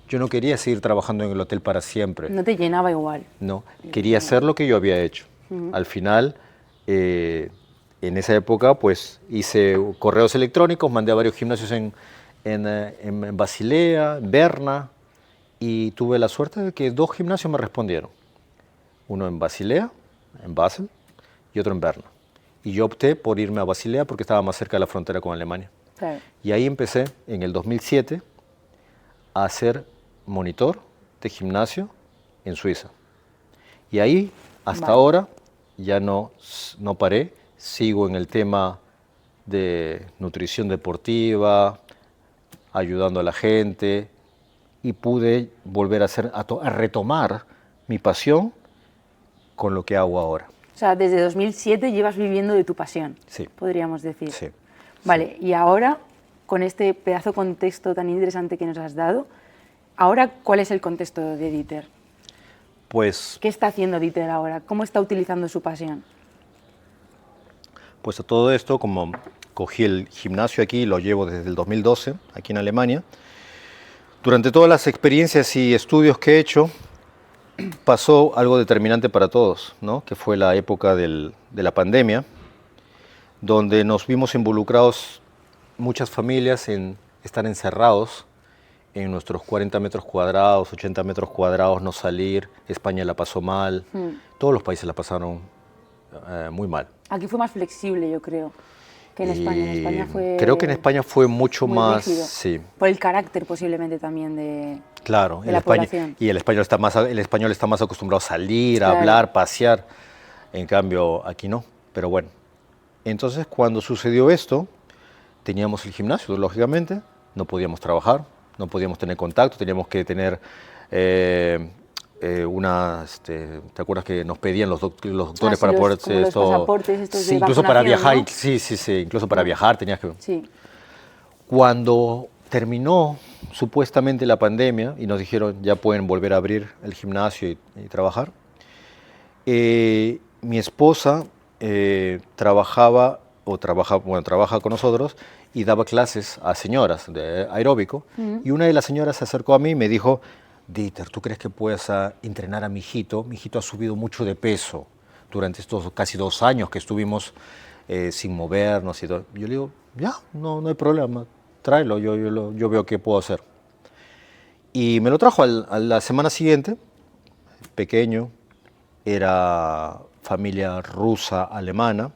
yo no quería seguir trabajando en el hotel para siempre. No te llenaba igual. No, quería hacer lo que yo había hecho. Al final, en esa época, pues hice correos electrónicos, mandé a varios gimnasios en Basilea, en Berna, y tuve la suerte de que 2 gimnasios me respondieron. Uno en Basilea, en Basel, y otro en Berna. Y yo opté por irme a Basilea porque estaba más cerca de la frontera con Alemania. Claro. Y ahí empecé, en el 2007, a ser monitor de gimnasio en Suiza. Y ahí, hasta ahora, ya no paré. Sigo en el tema de nutrición deportiva, ayudando a la gente, y pude volver a retomar mi pasión con lo que hago ahora. O sea, desde 2007 llevas viviendo de tu pasión, sí, podríamos decir. Sí. Vale, sí. Y ahora, con este pedazo de contexto tan interesante que nos has dado, ahora, ¿cuál es el contexto de Dieter? Pues... ¿Qué está haciendo Dieter ahora? ¿Cómo está utilizando su pasión? Pues a todo esto, como cogí el gimnasio aquí, lo llevo desde el 2012, aquí en Alemania, durante todas las experiencias y estudios que he hecho, pasó algo determinante para todos, ¿no? Que fue la época de la pandemia, donde nos vimos involucrados muchas familias en estar encerrados en nuestros 40 metros cuadrados, 80 metros cuadrados, no salir. España la pasó mal, todos los países la pasaron muy mal. Aquí fue más flexible, yo creo, que en España. En España fue... Creo que en España fue mucho más... rígido, sí. Por el carácter posiblemente también de... Claro, de la población. Y el español está más acostumbrado a salir, a hablar, pasear. En cambio, aquí no. Pero bueno, entonces cuando sucedió esto, teníamos el gimnasio, lógicamente, no podíamos trabajar, no podíamos tener contacto, teníamos que tener ¿te acuerdas que nos pedían los doctores sí, para poder como los pasaportes estos sí, de incluso para vacunación, viajar, ¿no? sí, incluso para viajar tenías que... Sí. Cuando terminó supuestamente la pandemia y nos dijeron ya pueden volver a abrir el gimnasio y trabajar, mi esposa trabaja con nosotros y daba clases a señoras de aeróbico. Y una de las señoras se acercó a mí y me dijo, Dieter, ¿tú crees que puedas entrenar a mi hijito? Mi hijito ha subido mucho de peso durante estos casi 2 años que estuvimos sin movernos y todo. Yo le digo, ya, no hay problema, tráelo, yo veo qué puedo hacer. Y me lo trajo a la semana siguiente, pequeño, era familia rusa-alemana,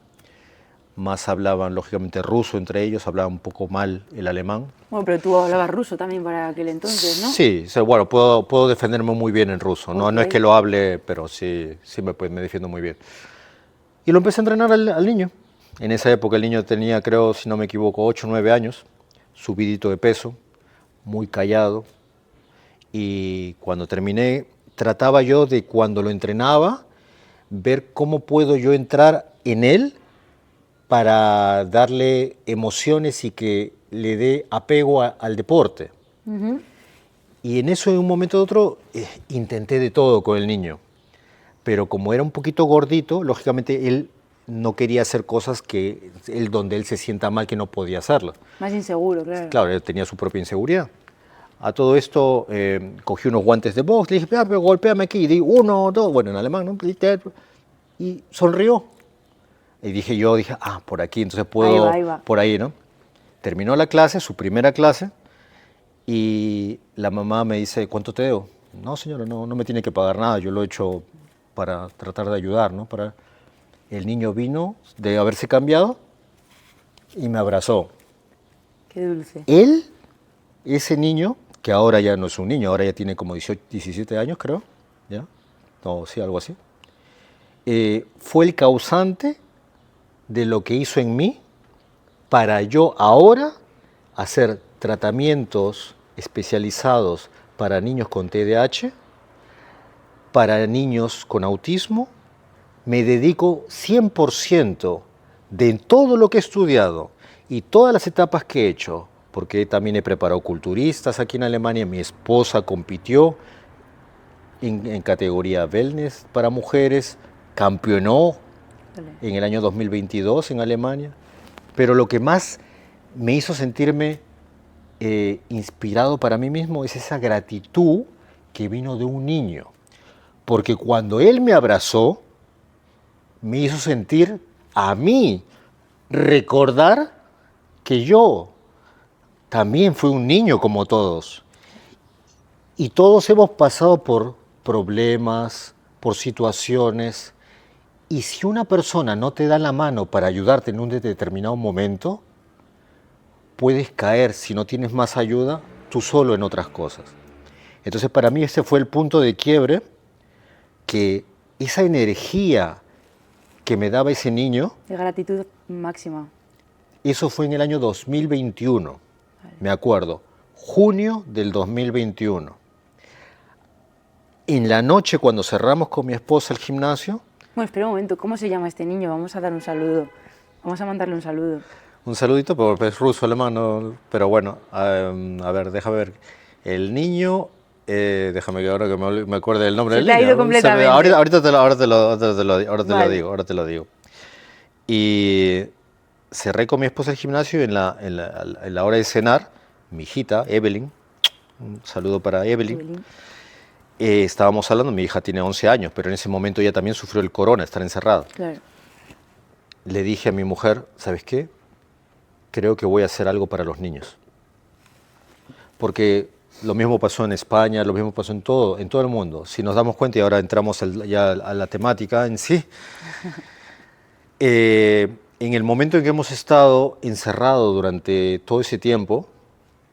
más hablaban lógicamente ruso entre ellos, hablaban un poco mal el alemán. Bueno, pero tú hablabas ruso también para aquel entonces, ¿no? Sí, bueno, puedo defenderme muy bien en ruso, no, no es que lo hable, pero sí me defiendo muy bien. Y lo empecé a entrenar al niño. En esa época el niño tenía, creo, si no me equivoco, 8 o 9 años, subidito de peso, muy callado. Y cuando terminé, trataba yo de cuando lo entrenaba, ver cómo puedo yo entrar en él para darle emociones y que le dé apego al deporte. Y en eso, en un momento u otro, intenté de todo con el niño. Pero como era un poquito gordito, lógicamente él no quería hacer cosas donde él se sienta mal que no podía hacerlas. Más inseguro, claro. Claro, él tenía su propia inseguridad. A todo esto cogí unos guantes de box, le dije, pero golpéame aquí, y di 1, 2, bueno, en alemán, ¿no? Y sonrió. Y dije, por aquí, entonces puedo, Ahí va. por ahí, ¿no? Terminó la clase, su primera clase, y la mamá me dice, ¿cuánto te debo? No, señora, no me tiene que pagar nada, yo lo he hecho para tratar de ayudar, ¿no? El niño vino de haberse cambiado y me abrazó. Qué dulce. Él, ese niño, que ahora ya no es un niño, ahora ya tiene como 18, 17 años, creo, ¿ya? No, sí, algo así. Fue el causante de lo que hizo en mí para yo ahora hacer tratamientos especializados para niños con TDAH, para niños con autismo. Me dedico 100% de todo lo que he estudiado y todas las etapas que he hecho, porque también he preparado culturistas aquí en Alemania, mi esposa compitió en categoría wellness para mujeres, campeonó en el año 2022 en Alemania, pero lo que más me hizo sentirme inspirado para mí mismo es esa gratitud que vino de un niño, porque cuando él me abrazó, me hizo sentir a mí, recordar que yo también fui un niño como todos. Y todos hemos pasado por problemas, por situaciones. Y si una persona no te da la mano para ayudarte en un determinado momento, puedes caer, si no tienes más ayuda, tú solo en otras cosas. Entonces para mí ese fue el punto de quiebre, que esa energía que me daba ese niño, de gratitud máxima. Eso fue en el año 2021, me acuerdo, junio del 2021. En la noche, cuando cerramos con mi esposa el gimnasio... Bueno, espera un momento, ¿cómo se llama este niño? Vamos a dar un saludo. Vamos a mandarle un saludo. Un saludito, porque es ruso, alemán, ¿no? Pero bueno, a ver, déjame ver. El niño... déjame que ahora que me acuerde del nombre del niño. Se te ha ido completamente. Ahorita te lo digo. Y cerré con mi esposa el gimnasio en la hora de cenar. Mi hijita, Evelyn, un saludo para Evelyn. Estábamos hablando, mi hija tiene 11 años, pero en ese momento ella también sufrió el corona, estar encerrada. Claro. Le dije a mi mujer, ¿sabes qué? Creo que voy a hacer algo para los niños. Porque lo mismo pasó en España, lo mismo pasó en todo el mundo. Si nos damos cuenta, y ahora entramos ya a la temática en sí, en el momento en que hemos estado encerrados durante todo ese tiempo,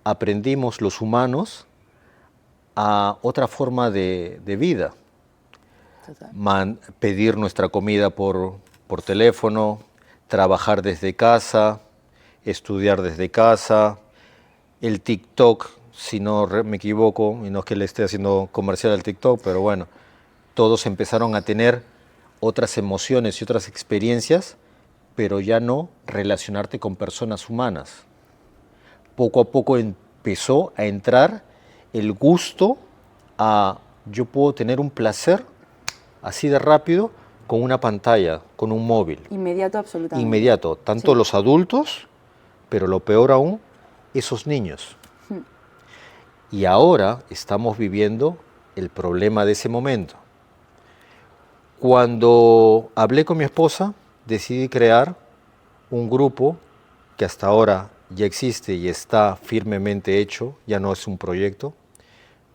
aprendimos los humanos a otra forma de vida. Pedir nuestra comida por teléfono, trabajar desde casa, estudiar desde casa, el TikTok, si no me equivoco, y no es que le esté haciendo comercial al TikTok, pero bueno, todos empezaron a tener otras emociones y otras experiencias, pero ya no relacionarte con personas humanas. Poco a poco empezó a entrar el gusto a yo puedo tener un placer así de rápido con una pantalla, con un móvil. Inmediato, absolutamente. Inmediato, tanto Sí. los adultos, pero lo peor aún, esos niños. Y ahora estamos viviendo el problema de ese momento. Cuando hablé con mi esposa, decidí crear un grupo que hasta ahora ya existe y está firmemente hecho, ya no es un proyecto,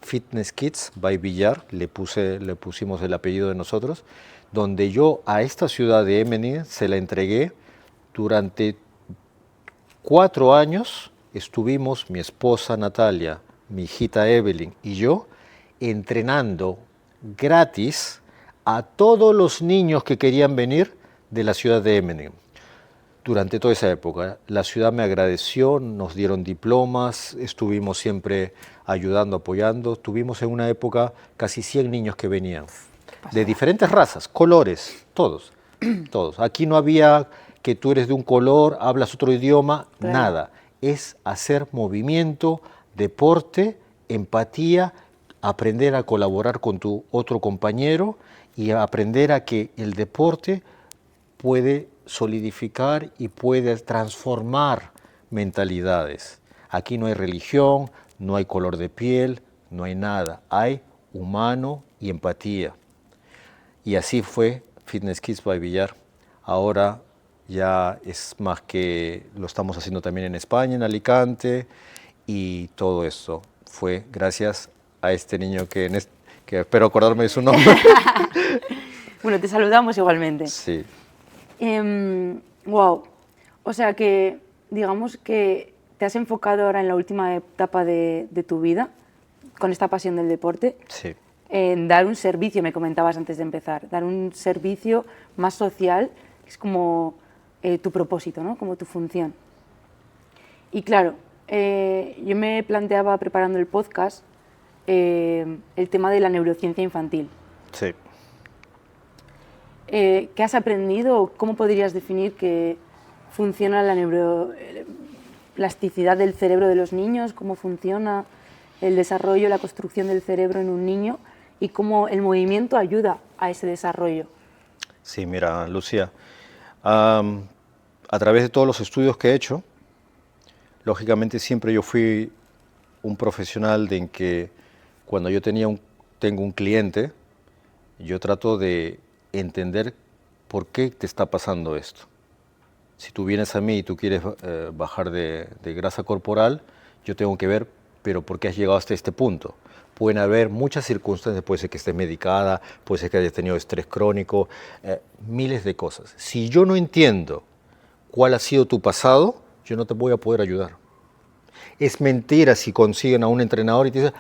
Fitness Kids by Villar, le pusimos el apellido de nosotros, donde yo a esta ciudad de Emmeningen se la entregué durante 4 años. Estuvimos mi esposa Natalia, mi hijita Evelyn y yo entrenando gratis a todos los niños que querían venir de la ciudad de Emmeningen. Durante toda esa época, la ciudad me agradeció, nos dieron diplomas, estuvimos siempre ayudando, apoyando. Tuvimos en una época casi 100 niños que venían, de diferentes razas, colores, todos, todos. Aquí no había que tú eres de un color, hablas otro idioma, Claro. nada. Es hacer movimiento, deporte, empatía, aprender a colaborar con tu otro compañero y aprender a que el deporte puede solidificar y puede transformar mentalidades. Aquí no hay religión, no hay color de piel, no hay nada. Hay humano y empatía. Y así fue Fitness Kids by Villar. Ahora ya es más que lo estamos haciendo también en España, en Alicante, y todo esto fue gracias a este niño que espero acordarme de su nombre. Bueno, te saludamos igualmente. Sí. Wow. O sea que, digamos que te has enfocado ahora en la última etapa de tu vida, con esta pasión del deporte, Sí. en dar un servicio, me comentabas antes de empezar, dar un servicio más social, que es como tu propósito, ¿no? Como tu función. Y claro, yo me planteaba preparando el podcast el tema de la neurociencia infantil. Sí. ¿Qué has aprendido? ¿Cómo podrías definir que funciona la neuroplasticidad del cerebro de los niños? ¿Cómo funciona el desarrollo, la construcción del cerebro en un niño? ¿Y cómo el movimiento ayuda a ese desarrollo? Sí, mira, Lucía, a través de todos los estudios que he hecho, lógicamente siempre yo fui un profesional de en que cuando yo tengo un cliente, yo trato de entender por qué te está pasando esto. Si tú vienes a mí y tú quieres bajar de grasa corporal, yo tengo que ver, pero ¿por qué has llegado hasta este punto? Pueden haber muchas circunstancias, puede ser que estés medicada, puede ser que hayas tenido estrés crónico, miles de cosas. Si yo no entiendo cuál ha sido tu pasado, yo no te voy a poder ayudar. Es mentira si consiguen a un entrenador y te dicen,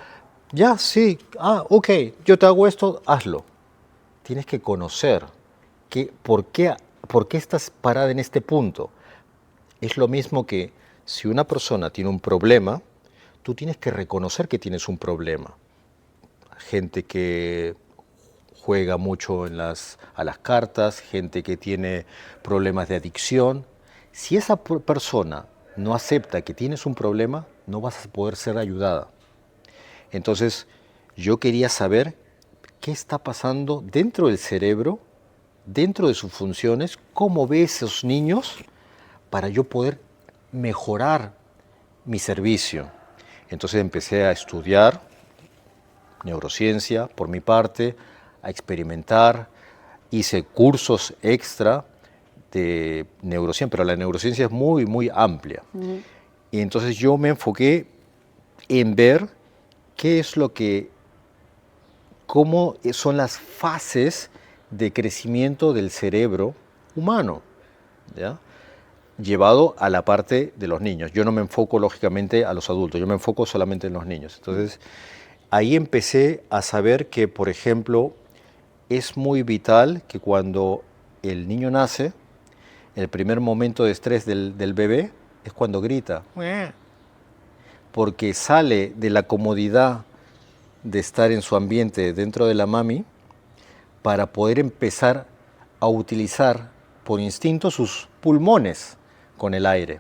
ya, sí, ok, yo te hago esto, hazlo. Tienes que conocer por qué estás parada en este punto. Es lo mismo que si una persona tiene un problema, tú tienes que reconocer que tienes un problema. Gente que juega mucho a las cartas, gente que tiene problemas de adicción. Si esa persona no acepta que tienes un problema, no vas a poder ser ayudada. Entonces, yo quería saber qué está pasando dentro del cerebro, dentro de sus funciones, cómo ve esos niños para yo poder mejorar mi servicio. Entonces empecé a estudiar neurociencia por mi parte, a experimentar, hice cursos extra de neurociencia, pero la neurociencia es muy, muy amplia. Y entonces yo me enfoqué en ver qué es cómo son las fases de crecimiento del cerebro humano, ¿ya? Llevado a la parte de los niños. Yo no me enfoco lógicamente a los adultos, yo me enfoco solamente en los niños. Entonces, ahí empecé a saber que, por ejemplo, es muy vital que cuando el niño nace, el primer momento de estrés del bebé es cuando grita. porque sale de la comodidad de estar en su ambiente dentro de la mami para poder empezar a utilizar por instinto sus pulmones con el aire.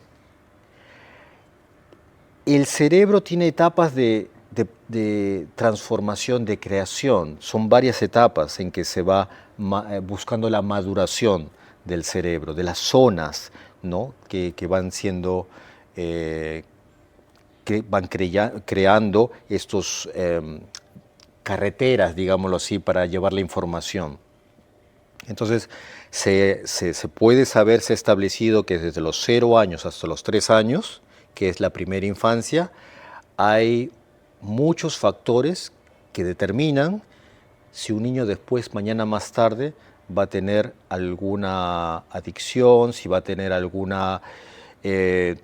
El cerebro tiene etapas de transformación, de creación. Son varias etapas en que se va buscando la maduración del cerebro, de las zonas, ¿no? que van siendo, que van creando estos carreteras, digámoslo así, para llevar la información. Entonces, se puede saber, se ha establecido que desde los 0 años hasta los 3 años, que es la primera infancia, hay muchos factores que determinan si un niño después, mañana más tarde, va a tener alguna adicción, si va a tener alguna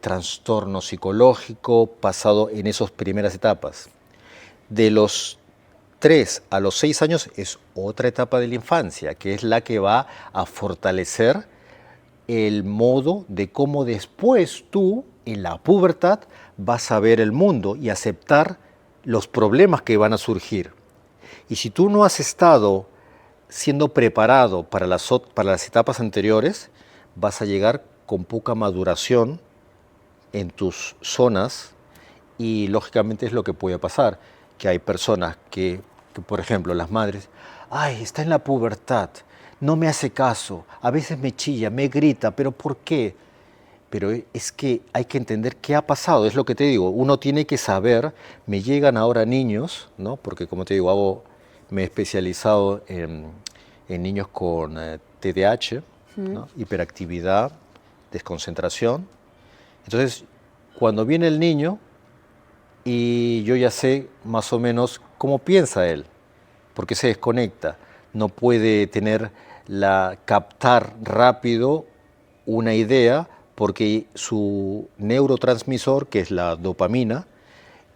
trastorno psicológico pasado en esas primeras etapas. De los 3 a los 6 años es otra etapa de la infancia, que es la que va a fortalecer el modo de cómo después tú, en la pubertad, vas a ver el mundo y aceptar los problemas que van a surgir. Y si tú no has estado siendo preparado para las etapas anteriores, vas a llegar con poca maduración en tus zonas y lógicamente es lo que puede pasar, que hay personas que por ejemplo, las madres, ay, está en la pubertad, no me hace caso, a veces me chilla, me grita, pero ¿por qué? Pero es que hay que entender qué ha pasado, es lo que te digo, uno tiene que saber, me llegan ahora niños, ¿no? Porque como te digo, me he especializado en niños con TDAH, ¿no? Hiperactividad, desconcentración. Entonces, cuando viene el niño y yo ya sé más o menos cómo piensa él, porque se desconecta, no puede captar rápido una idea porque su neurotransmisor, que es la dopamina,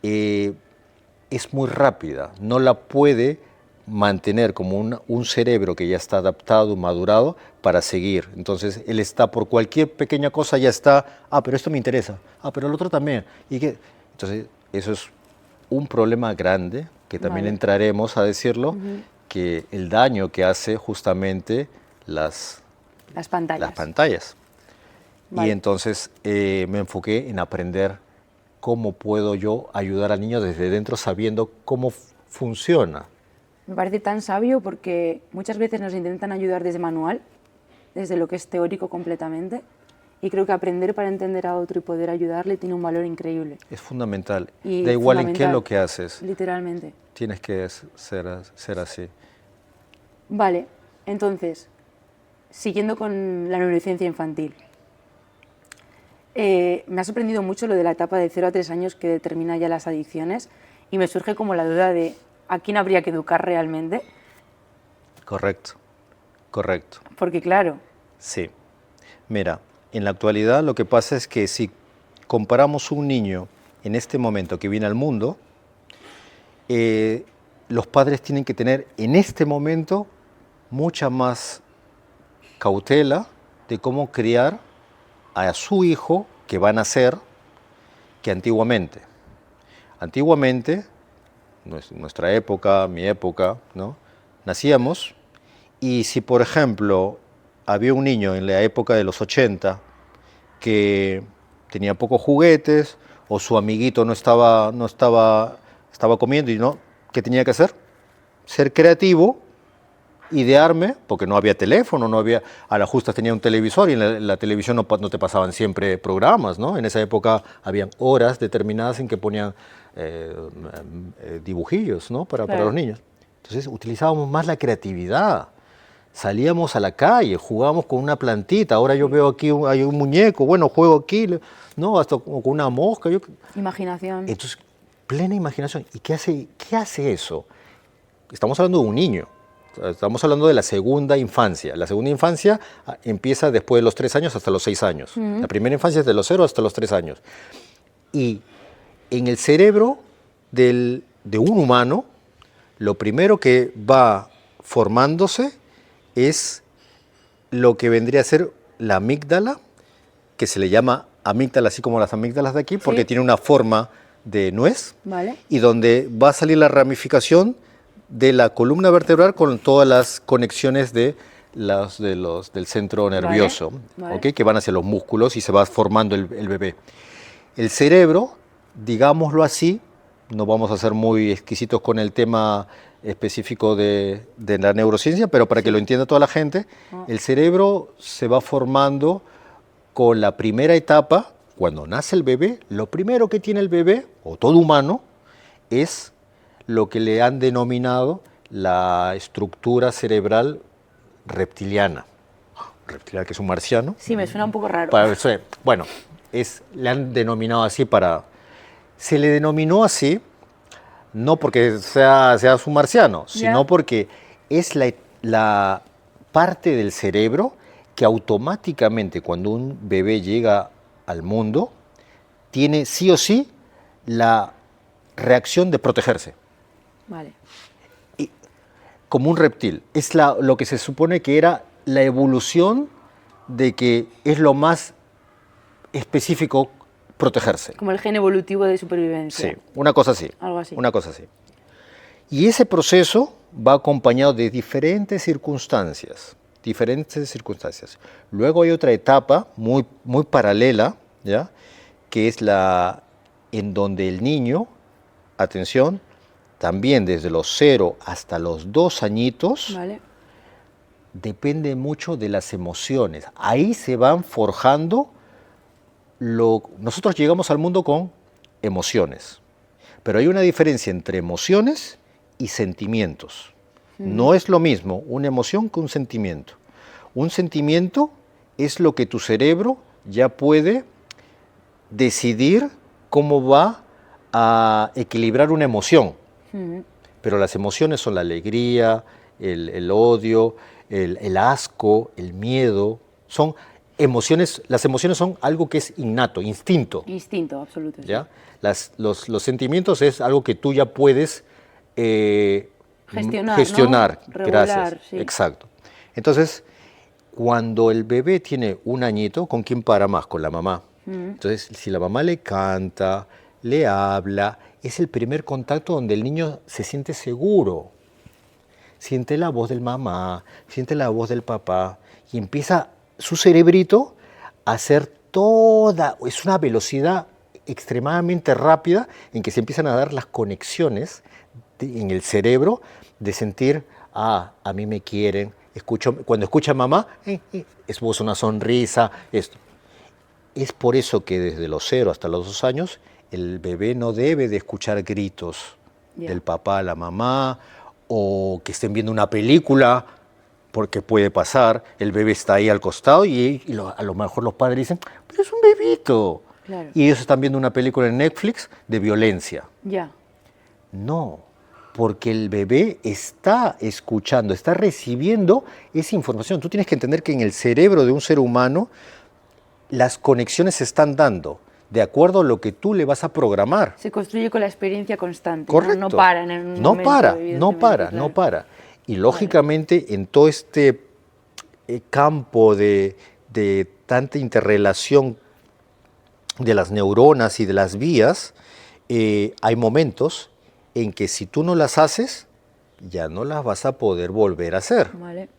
es muy rápida, no la puede mantener como un cerebro que ya está adaptado, madurado, para seguir. Entonces, él está por cualquier pequeña cosa, ya está, pero esto me interesa, pero el otro también. Entonces, eso es un problema grande, que también entraremos a decirlo, que el daño que hace justamente las pantallas. Vale. Y entonces me enfoqué en aprender cómo puedo yo ayudar al niño desde dentro sabiendo cómo funciona. Me parece tan sabio porque muchas veces nos intentan ayudar desde manual, desde lo que es teórico completamente, y creo que aprender para entender a otro y poder ayudarle tiene un valor increíble. Es fundamental. Da igual en qué es lo que haces. Literalmente. Tienes que ser así. Vale, entonces, siguiendo con la neurociencia infantil, me ha sorprendido mucho lo de la etapa de 0 a 3 años que determina ya las adicciones y me surge como la duda de ¿a quién habría que educar realmente? Correcto. Porque claro. Sí. Mira, en la actualidad lo que pasa es que si comparamos un niño en este momento que viene al mundo, los padres tienen que tener en este momento mucha más cautela de cómo criar a su hijo que va a nacer que antiguamente. Antiguamente, nuestra época, mi época, ¿no? Nacíamos y si por ejemplo había un niño en la época de los 80 que tenía pocos juguetes o su amiguito estaba comiendo y no, ¿qué tenía que hacer? Ser creativo, idearme, porque no había teléfono, a la justa tenía un televisor y en la televisión no te pasaban siempre programas, ¿no? En esa época habían horas determinadas en que ponían dibujillos, ¿no? Para los niños. Entonces utilizábamos más la creatividad. Salíamos a la calle, jugábamos con una plantita, ahora yo veo aquí hay un muñeco, bueno, juego aquí, ¿no? Hasta con una mosca. Imaginación. Entonces, plena imaginación. ¿Y qué hace eso? Estamos hablando de un niño, estamos hablando de la segunda infancia. La segunda infancia empieza después de los 3 años hasta los 6 años. La primera infancia es de los 0 hasta los 3 años. Y en el cerebro de un humano, lo primero que va formándose es lo que vendría a ser la amígdala, que se le llama amígdala así como las amígdalas de aquí, porque tiene una forma de nuez, Vale. y donde va a salir la ramificación de la columna vertebral con todas las conexiones del centro nervioso, vale. ¿ok? Que van hacia los músculos y se va formando el bebé. El cerebro, digámoslo así, no vamos a ser muy exquisitos con el tema específico de la neurociencia, pero para que lo entienda toda la gente, el cerebro se va formando con la primera etapa. Cuando nace el bebé, lo primero que tiene el bebé, o todo humano, es lo que le han denominado la estructura cerebral reptiliana. Reptiliana, que es un marciano. Sí, me suena un poco raro. Bueno, le han denominado así se le denominó así, no porque seas un marciano, sino porque es la parte del cerebro que automáticamente cuando un bebé llega al mundo, tiene sí o sí la reacción de protegerse. Vale. Y, como un reptil. Es lo que se supone que era la evolución de que es lo más específico protegerse. Como el gen evolutivo de supervivencia. Sí, una cosa así. Algo así. Una cosa así. Y ese proceso va acompañado de diferentes circunstancias. Luego hay otra etapa muy, muy paralela, ¿ya? Que es en donde el niño, atención, también desde los 0 hasta los 2 añitos, Vale. depende mucho de las emociones. Ahí se van forjando nosotros llegamos al mundo con emociones, pero hay una diferencia entre emociones y sentimientos. No es lo mismo una emoción que un sentimiento. Un sentimiento es lo que tu cerebro ya puede decidir cómo va a equilibrar una emoción. Pero las emociones son la alegría, el odio, el asco, el miedo. Son emociones, las emociones son algo que es innato, instinto. Instinto, absoluto. ¿Ya? Sí. Los sentimientos es algo que tú ya puedes gestionar. ¿no? Regular, Gracias. Sí. Exacto. Entonces, cuando el bebé tiene un añito, ¿con quién para más? Con la mamá. Entonces, si la mamá le canta, le habla, es el primer contacto donde el niño se siente seguro. Siente la voz del mamá, siente la voz del papá y empieza su cerebrito a hacer es una velocidad extremadamente rápida en que se empiezan a dar las conexiones en el cerebro de sentir, a mí me quieren, cuando escucha a mamá, es una sonrisa, esto. Es por eso que desde los 0 hasta los 2 años el bebé no debe de escuchar gritos del papá a la mamá o que estén viendo una película, porque puede pasar, el bebé está ahí al costado y a lo mejor los padres dicen, pero es un bebito. Claro. Y ellos están viendo una película en Netflix de violencia. Ya. No, porque el bebé está escuchando, está recibiendo esa información. Tú tienes que entender que en el cerebro de un ser humano las conexiones se están dando de acuerdo a lo que tú le vas a programar. Se construye con la experiencia constante. Correcto. No para en un No momento, para, evidentemente, no para. Y lógicamente en todo este campo de tanta interrelación de las neuronas y de las vías, hay momentos en que si tú no las haces, ya no las vas a poder volver a hacer. Vale.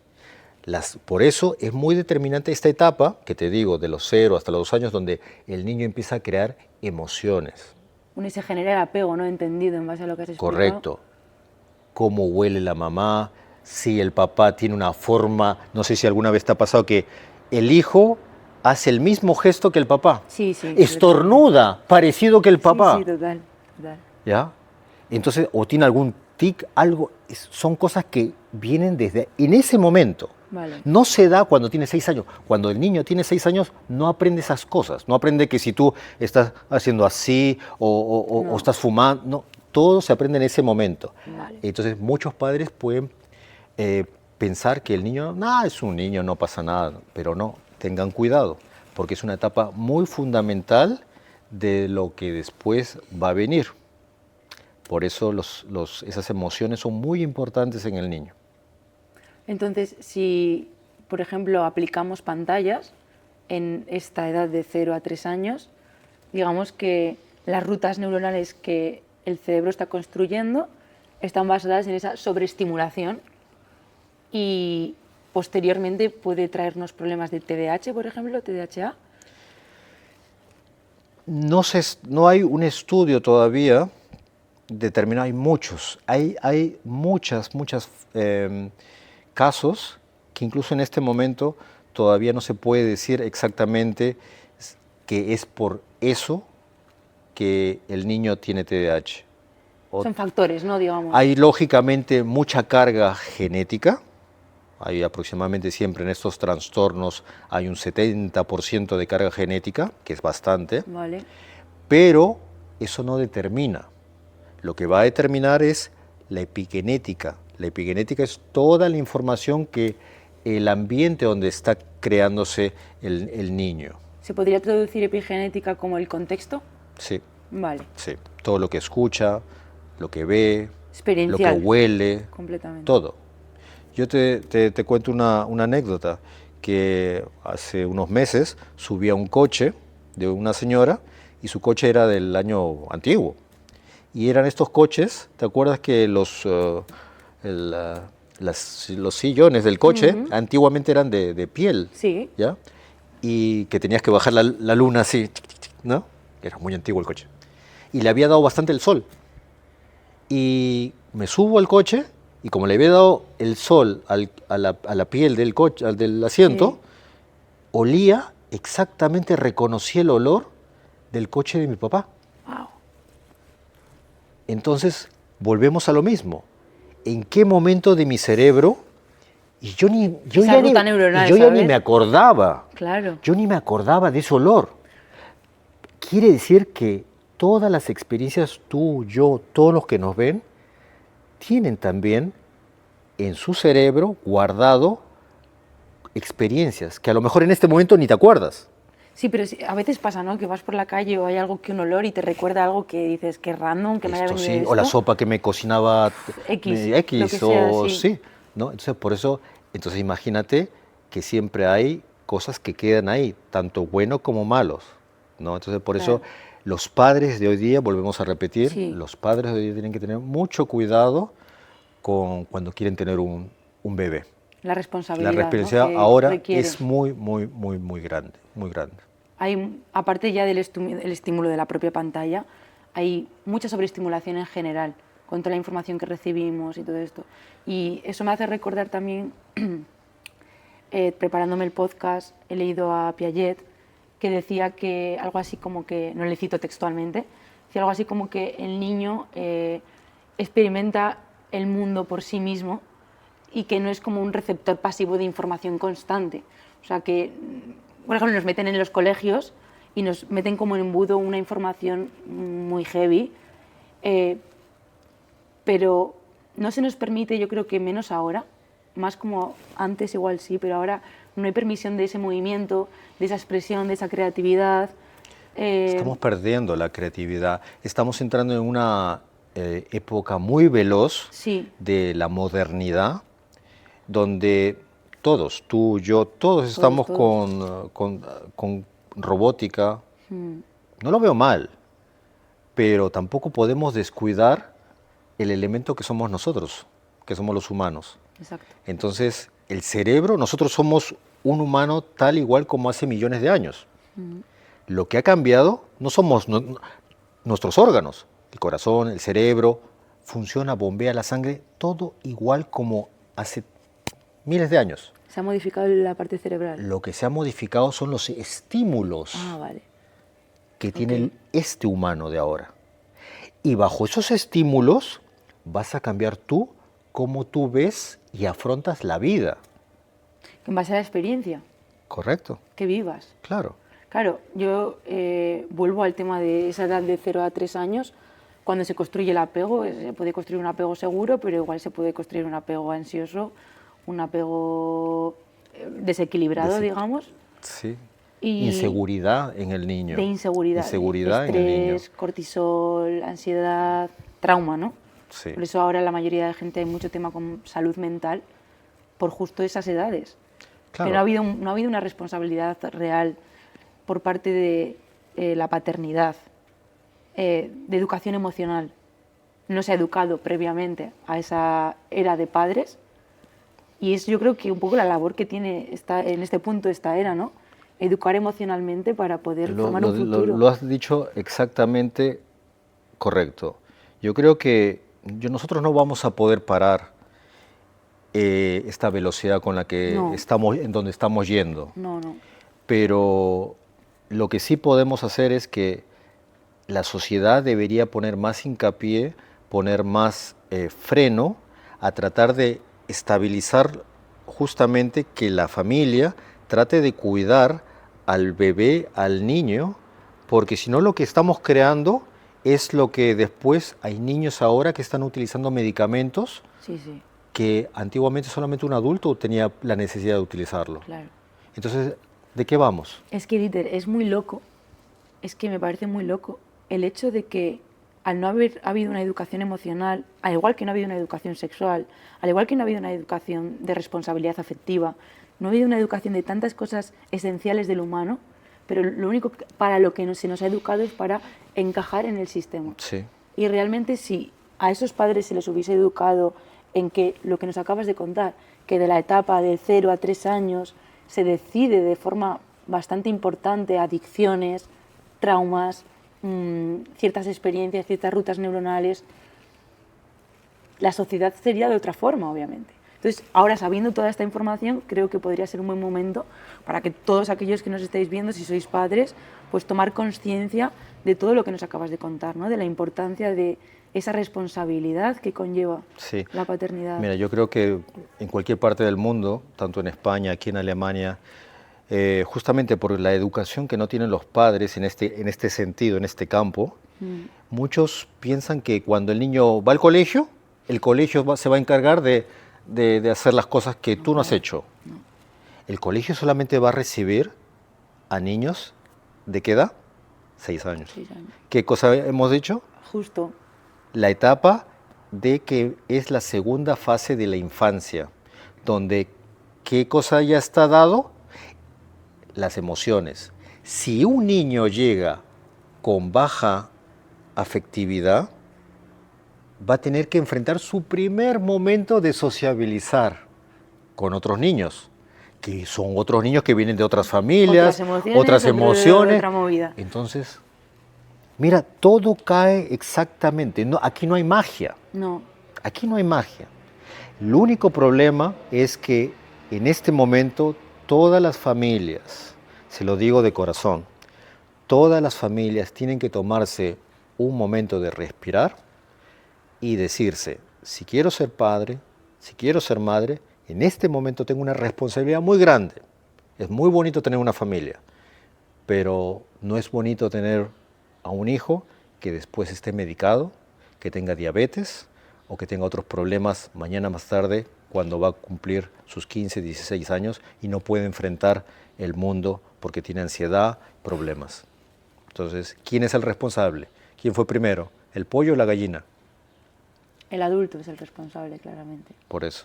Por eso es muy determinante esta etapa, que te digo, de los 0 hasta los 2 años, donde el niño empieza a crear emociones. Y se genera el apego, ¿no? Entendido en base a lo que has explicado. Correcto. Cómo huele la mamá, si el papá tiene una forma, no sé si alguna vez te ha pasado que el hijo hace el mismo gesto que el papá. Sí, sí. Estornuda, parecido que el papá. Sí, total. ¿Ya? Entonces, o tiene algún tic, algo, son cosas que vienen en ese momento. Vale. No se da cuando tiene 6 años. Cuando el niño tiene 6 años, no aprende esas cosas. No aprende que si tú estás haciendo así o estás fumando. No, todo se aprende en ese momento. Vale. Entonces, muchos padres pueden pensar que el niño, es un niño, no pasa nada. Pero no, tengan cuidado, porque es una etapa muy fundamental de lo que después va a venir. Por eso esas emociones son muy importantes en el niño. Entonces, si, por ejemplo, aplicamos pantallas en esta edad de 0 a 3 años, digamos que las rutas neuronales que el cerebro está construyendo están basadas en esa sobreestimulación y posteriormente puede traernos problemas de TDAH, por ejemplo, TDAH. No hay un estudio todavía determinado, hay muchas casos que incluso en este momento todavía no se puede decir exactamente que es por eso que el niño tiene TDAH. Son factores, ¿no? Digamos. Hay lógicamente mucha carga genética. Hay aproximadamente siempre en estos trastornos hay un 70% de carga genética, que es bastante, Vale. pero eso no determina. Lo que va a determinar es la epigenética. La epigenética es toda la información que el ambiente donde está creándose el niño. ¿Se podría traducir epigenética como el contexto? Sí, Vale. sí. Todo lo que escucha, lo que ve, lo que Experiencial. huele, Completamente. todo. Yo te cuento una anécdota, que hace unos meses subí a un coche de una señora y su coche era del año antiguo. Y eran estos coches, ¿te acuerdas que los sillones del coche antiguamente eran de piel? Sí. ¿Ya? Y que tenías que bajar la luna así, ¿no? Era muy antiguo el coche. Y le había dado bastante el sol. Y me subo al coche y como le había dado el sol a la piel del coche, del asiento, Sí. olía exactamente, reconocí el olor del coche de mi papá. Wow. Entonces, volvemos a lo mismo. ¿En qué momento de mi cerebro? Y yo Esa ruta neuronal, ya ni ¿sabes? me acordaba. Claro. Yo ni me acordaba de ese olor. Quiere decir que todas las experiencias, tú, yo, todos los que nos ven, tienen también en su cerebro guardado experiencias que a lo mejor en este momento ni te acuerdas. Sí, pero a veces pasa, ¿no? Que vas por la calle o hay algo que un olor y te recuerda algo que dices que random, que me haya Esto venido sí, de o la esto. sopa que me cocinaba X, lo que o sea, sí. sí, ¿no? Entonces por eso, entonces imagínate que siempre hay cosas que quedan ahí, tanto buenos como malos, ¿no? Entonces por eso Claro. los padres de hoy día, volvemos a repetir, Sí. los padres de hoy día tienen que tener mucho cuidado con cuando quieren tener un bebé. La La responsabilidad, ¿no? responsabilidad Que ahora requiere. es muy grande, muy grande. Hay, aparte ya del el estímulo de la propia pantalla, hay mucha sobreestimulación en general con toda la información que recibimos y todo esto. Y eso me hace recordar también, preparándome el podcast, he leído a Piaget, que decía que algo así como que, no le cito textualmente, decía algo así como que el niño experimenta el mundo por sí mismo y que no es como un receptor pasivo de información constante. O sea que, por ejemplo, nos meten en los colegios y nos meten como en embudo una información muy heavy, pero no se nos permite, yo creo que menos ahora, más como antes igual sí, pero ahora no hay permisión de ese movimiento, de esa expresión, de esa creatividad. Estamos perdiendo la creatividad, estamos entrando en una época muy veloz Sí, de la modernidad, donde todos, tú, yo, todos estamos todos. con robótica. No lo veo mal, pero tampoco podemos descuidar el elemento que somos nosotros, que somos los humanos. Exacto. Entonces, el cerebro, nosotros somos un humano tal igual como hace millones de años. Lo que ha cambiado no somos nuestros órganos, el corazón, el cerebro, funciona, bombea la sangre, todo igual como hace miles de años. Se ha modificado la parte cerebral. Lo que se ha modificado son los estímulos Ah, vale. que tiene este humano de ahora. Y bajo esos estímulos vas a cambiar tú cómo tú ves y afrontas la vida. En base a la experiencia, ¿Correcto? que vivas. Claro. Claro, yo vuelvo al tema de esa edad de 0 a 3 años, cuando se construye el apego, se puede construir un apego seguro, pero igual se puede construir un apego ansioso, un apego desequilibrado, digamos. Sí. Y Inseguridad en el niño. de inseguridad, Inseguridad estrés, en el niño. cortisol, ansiedad, trauma, ¿no? Sí. Por eso ahora la mayoría de gente hay mucho tema con salud mental por justo esas edades. Claro. Que no ha habido una responsabilidad real por parte de la paternidad. de educación emocional. No se ha educado previamente a esa era de padres y es yo creo que un poco la labor que tiene en este punto esta era, ¿no? Educar emocionalmente para poder formar un futuro. Lo has dicho exactamente correcto. Yo creo que nosotros no vamos a poder parar esta velocidad con la que No. estamos, en donde estamos yendo. No, no. Pero lo que sí podemos hacer es que la sociedad debería poner más hincapié, poner más freno a tratar de estabilizar justamente que la familia trate de cuidar al bebé, al niño, porque si no lo que estamos creando es lo que después hay niños ahora que están utilizando medicamentos Sí, sí, que antiguamente solamente un adulto tenía la necesidad de utilizarlo. claro. Entonces, ¿de qué vamos? Es que, Dieter, es muy loco, es que me parece muy loco el hecho de que al no haber habido una educación emocional, al igual que no ha habido una educación sexual, al igual que no ha habido una educación de responsabilidad afectiva, no ha habido una educación de tantas cosas esenciales del humano, pero lo único para lo que se nos ha educado es para encajar en el sistema. Sí. Y realmente si a esos padres se les hubiese educado en que lo que nos acabas de contar, que de la etapa de 0 a 3 años se decide de forma bastante importante adicciones, traumas, ciertas experiencias, ciertas rutas neuronales, la sociedad sería de otra forma, obviamente. Entonces, ahora sabiendo toda esta información, creo que podría ser un buen momento para que todos aquellos que nos estáis viendo, si sois padres, pues tomar conciencia de todo lo que nos acabas de contar, ¿no? De la importancia de esa responsabilidad que conlleva Sí. la paternidad. Mira, yo creo que en cualquier parte del mundo, tanto en España, aquí en Alemania, justamente por la educación que no tienen los padres en este sentido, en este campo, muchos piensan que cuando el niño va al colegio, el colegio se va a encargar de hacer las cosas que tú no has hecho. El colegio solamente va a recibir a niños ¿de qué edad? 6 años. 6 años. ¿Qué cosa hemos dicho? Justo. La etapa de que es la segunda fase de la infancia, donde ¿qué cosa ya está dado? Las emociones. Si un niño llega con baja afectividad, va a tener que enfrentar su primer momento de sociabilizar con otros niños, que son otros niños que vienen de otras familias, otras emociones. Otra movida. Entonces, mira, todo cae exactamente. No, aquí no hay magia. No. Aquí no hay magia. El único problema es que en este momento todas las familias, se lo digo de corazón, todas las familias tienen que tomarse un momento de respirar y decirse, si quiero ser padre, si quiero ser madre, en este momento tengo una responsabilidad muy grande. Es muy bonito tener una familia, pero no es bonito tener a un hijo que después esté medicado, que tenga diabetes o que tenga otros problemas mañana más tarde cuando va a cumplir sus 15, 16 años y no puede enfrentar el mundo porque tiene ansiedad, problemas. Entonces, ¿quién es el responsable? ¿Quién fue primero? ¿El pollo o la gallina? El adulto es el responsable, claramente. Por eso.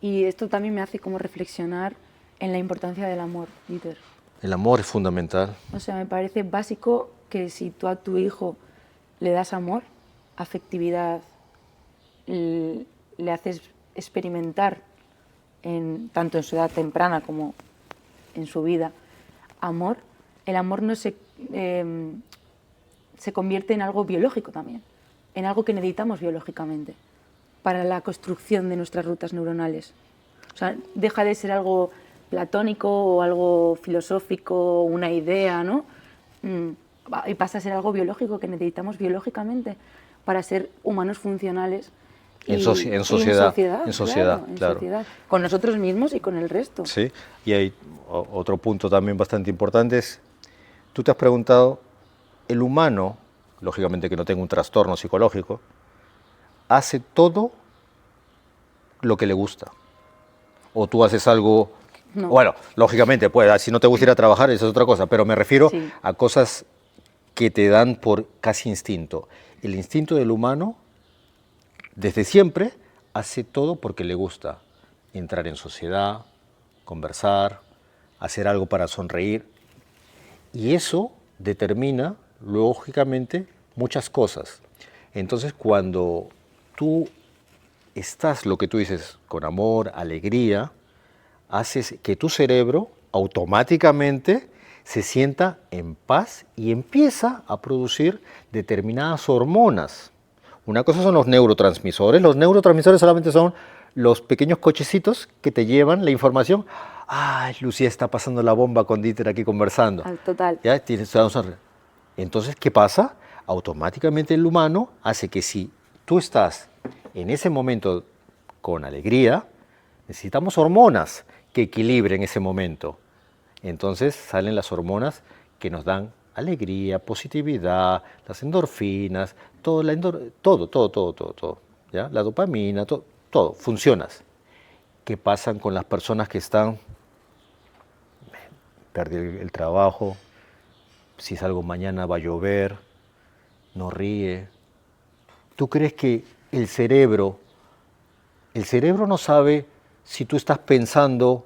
Y esto también me hace como reflexionar en la importancia del amor, Dieter. El amor es fundamental. O sea, me parece básico que si tú a tu hijo le das amor, afectividad, le haces experimentar, tanto en su edad temprana como en su vida, amor, el amor no se convierte en algo biológico también, en algo que necesitamos biológicamente para la construcción de nuestras rutas neuronales. O sea, deja de ser algo platónico o algo filosófico, una idea, ¿no? Y pasa a ser algo biológico que necesitamos biológicamente para ser humanos funcionales. En sociedad, claro. Sociedad, con nosotros mismos y con el resto. Sí, y hay otro punto también bastante importante es, tú te has preguntado, el humano, lógicamente que no tenga un trastorno psicológico, hace todo lo que le gusta. O tú haces algo, no. Bueno, lógicamente, pues, si no te gusta ir a trabajar, eso es otra cosa, pero me refiero sí. a cosas que te dan por casi instinto. El instinto del humano, desde siempre, hace todo porque le gusta. Entrar en sociedad, conversar, hacer algo para sonreír. Y eso determina, lógicamente, muchas cosas. Entonces, cuando tú estás, lo que tú dices, con amor, alegría, haces que tu cerebro automáticamente se sienta en paz y empieza a producir determinadas hormonas. Una cosa son los neurotransmisores. Los neurotransmisores solamente son los pequeños cochecitos que te llevan la información. Ay, Lucía está pasando la bomba con Dieter aquí conversando. Total. ¿Ya? Entonces, ¿qué pasa? Automáticamente el humano hace que si tú estás en ese momento con alegría, necesitamos hormonas que equilibren ese momento. Entonces salen las hormonas que nos dan alegría, positividad, las endorfinas, todo, todo, ¿ya? La dopamina, todo, funcionas. ¿Qué pasa con las personas que están, perdí el trabajo, si salgo mañana va a llover, no ríe? ¿Tú crees que el cerebro no sabe si tú estás pensando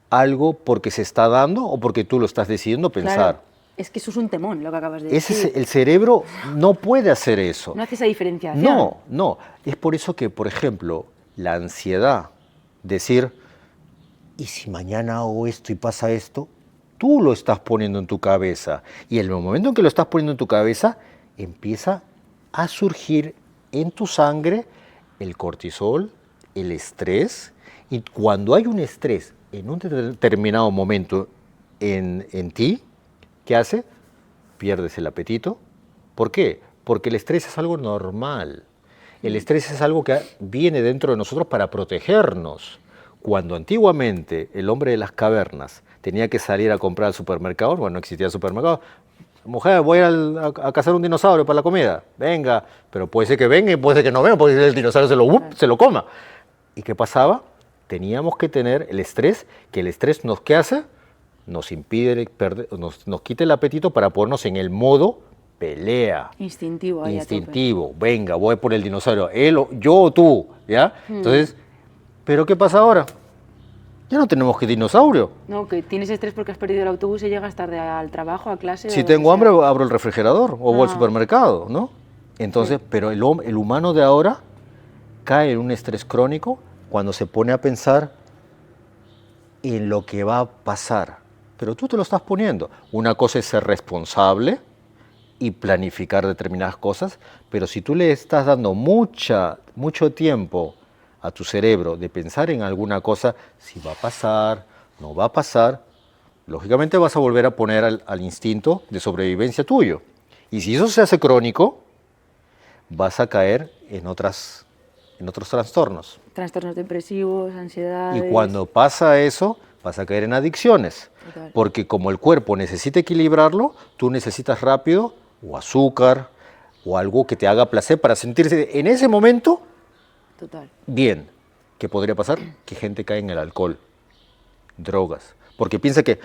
algo porque se está dando o porque tú lo estás decidiendo pensar? Claro, es que eso es un temón, lo que acabas de decir. El cerebro no puede hacer eso. No hace esa diferenciación. No. Es por eso que, por ejemplo, la ansiedad, decir, ¿y si mañana hago esto y pasa esto? Tú lo estás poniendo en tu cabeza. Y en el momento en que lo estás poniendo en tu cabeza, empieza a surgir en tu sangre el cortisol, el estrés. Y cuando hay un estrés en un determinado momento en ti, ¿qué hace? Pierdes el apetito. ¿Por qué? Porque el estrés es algo normal. El estrés es algo que viene dentro de nosotros para protegernos. Cuando antiguamente el hombre de las cavernas tenía que salir a comprar al supermercado, bueno, no existía el supermercado, mujer, voy a cazar un dinosaurio para la comida, venga, pero puede ser que venga y puede ser que no venga, porque el dinosaurio se lo coma. ¿Y qué pasaba? Teníamos que tener el estrés, que el estrés nos, ¿qué hace? Nos impide, nos quita el apetito para ponernos en el modo pelea. Instintivo. Instintivo. Venga, voy por el dinosaurio. Él, yo o tú, ¿ya? Entonces, ¿pero qué pasa ahora? Ya no tenemos que dinosaurio. No, que tienes estrés porque has perdido el autobús y llegas tarde al trabajo, a clase. Si tengo hambre, abro el refrigerador o voy al supermercado, ¿no? Entonces, sí. Pero el humano de ahora cae en un estrés crónico cuando se pone a pensar en lo que va a pasar. Pero tú te lo estás poniendo. Una cosa es ser responsable y planificar determinadas cosas, pero si tú le estás dando mucho tiempo a tu cerebro de pensar en alguna cosa, si va a pasar, no va a pasar, lógicamente vas a volver a poner al instinto de sobrevivencia tuyo. Y si eso se hace crónico, vas a caer en otros trastornos. Trastornos depresivos, ansiedades. Y cuando pasa eso, vas a caer en adicciones. Total. Porque como el cuerpo necesita equilibrarlo, tú necesitas rápido o azúcar o algo que te haga placer para sentirse en ese momento Total. Bien. ¿Qué podría pasar? Que gente cae en el alcohol, drogas. Porque piensa que,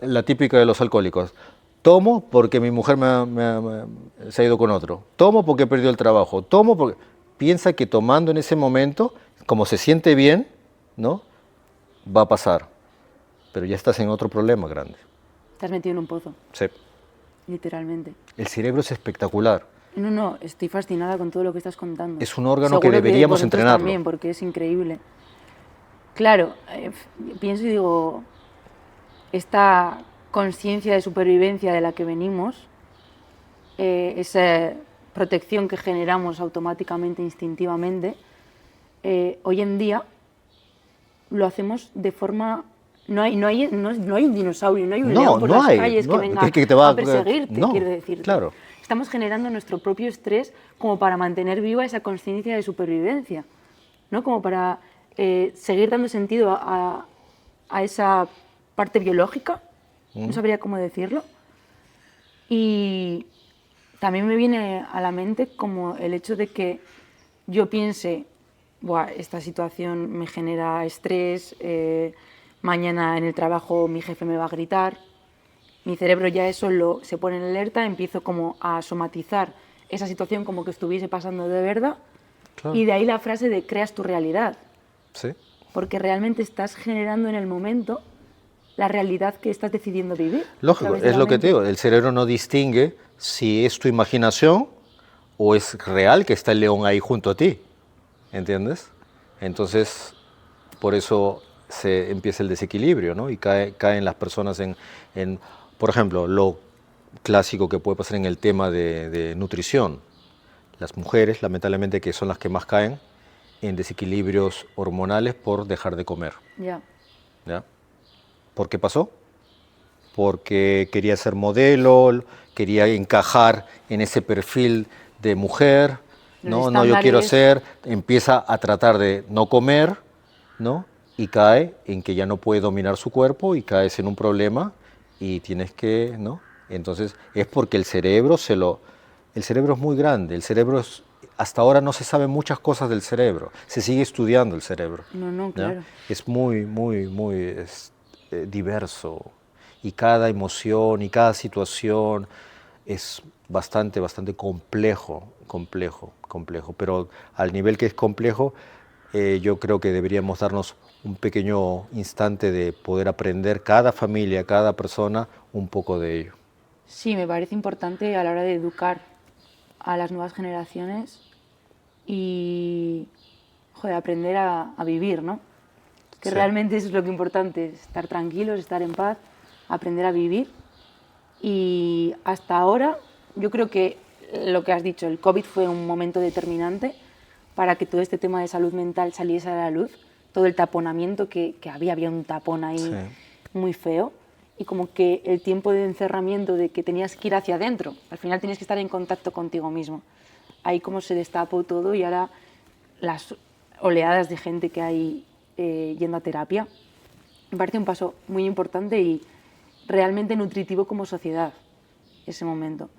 la típica de los alcohólicos, tomo porque mi mujer se ha ido con otro, tomo porque perdió el trabajo, tomo porque... Piensa que tomando en ese momento, como se siente bien, ¿no? Va a pasar. Pero ya estás en otro problema grande. Estás metido en un pozo. Sí. Literalmente. El cerebro es espectacular. No, estoy fascinada con todo lo que estás contando. Es un órgano que deberíamos entrenarlo. También, porque es increíble. Claro, pienso y digo, esta conciencia de supervivencia de la que venimos, esa protección que generamos automáticamente, instintivamente, hoy en día lo hacemos de forma... No hay un dinosaurio, no hay un león por las calles que venga a perseguirte, quiero decirte. Claro. Estamos generando nuestro propio estrés como para mantener viva esa conciencia de supervivencia, ¿no? Como para seguir dando sentido a esa parte biológica, no sabría cómo decirlo. Y también me viene a la mente como el hecho de que yo piense, esta situación me genera estrés, mañana en el trabajo mi jefe me va a gritar. Mi cerebro ya eso se pone en alerta, empiezo como a somatizar esa situación como que estuviese pasando de verdad. Claro. Y de ahí la frase de creas tu realidad. Sí. Porque realmente estás generando en el momento la realidad que estás decidiendo vivir. Lógico, es lo que te digo, el cerebro no distingue si es tu imaginación o es real que está el león ahí junto a ti, ¿entiendes? Entonces, por eso se empieza el desequilibrio, ¿no? Y caen las personas por ejemplo, lo clásico que puede pasar en el tema de nutrición. Las mujeres, lamentablemente, que son las que más caen en desequilibrios hormonales por dejar de comer. Ya. ¿Ya? ¿Por qué pasó? Porque quería ser modelo, quería encajar en ese perfil de mujer, Los no, yo quiero estándares. ser, empieza a tratar de no comer, ¿no? Y cae en que ya no puede dominar su cuerpo y caes en un problema y tienes que, ¿no? Entonces es porque el cerebro el cerebro es muy grande, hasta ahora no se saben muchas cosas del cerebro, se sigue estudiando el cerebro. No, ¿ya? claro. Es muy diverso y cada emoción y cada situación es bastante complejo, pero al nivel que es complejo, yo creo que deberíamos darnos un pequeño instante de poder aprender cada familia, cada persona, un poco de ello. Sí, me parece importante a la hora de educar a las nuevas generaciones y, joder, aprender a vivir, ¿no? Que Sí. realmente eso es lo que es importante, estar tranquilos, estar en paz, aprender a vivir. Y hasta ahora, yo creo que lo que has dicho, el COVID fue un momento determinante para que todo este tema de salud mental saliese a la luz, todo el taponamiento que había un tapón ahí Sí. muy feo, y como que el tiempo de encerramiento, de que tenías que ir hacia adentro, al final tenías que estar en contacto contigo mismo. Ahí como se destapó todo y ahora las oleadas de gente que hay yendo a terapia, me parece un paso muy importante y realmente nutritivo como sociedad, ese momento.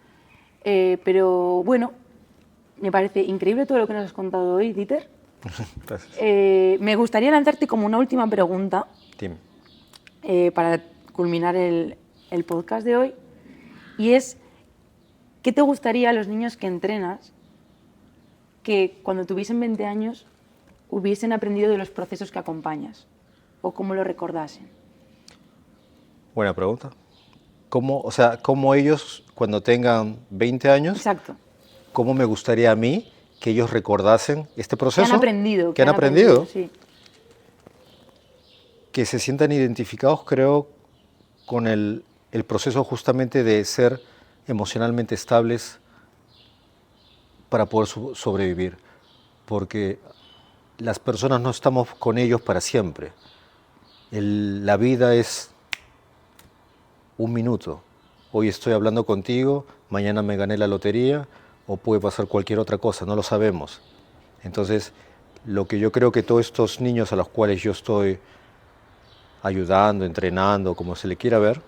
Pero bueno, me parece increíble todo lo que nos has contado hoy, Dieter. Gracias. Me gustaría lanzarte como una última pregunta Dime. para culminar el podcast de hoy, y es, ¿qué te gustaría a los niños que entrenas que cuando tuviesen 20 años hubiesen aprendido de los procesos que acompañas o cómo lo recordasen? Buena pregunta. ¿Cómo ellos, cuando tengan 20 años, Exacto. cómo me gustaría a mí que ellos recordasen este proceso? ¿Qué han aprendido? ¿Qué han aprendido? Sí. Que se sientan identificados, creo, con el proceso justamente de ser emocionalmente estables para poder sobrevivir. Porque las personas no estamos con ellos para siempre. La vida es un minuto. Hoy estoy hablando contigo, mañana me gané la lotería o puede pasar cualquier otra cosa, no lo sabemos. Entonces, lo que yo creo que todos estos niños a los cuales yo estoy ayudando, entrenando, como se le quiera ver,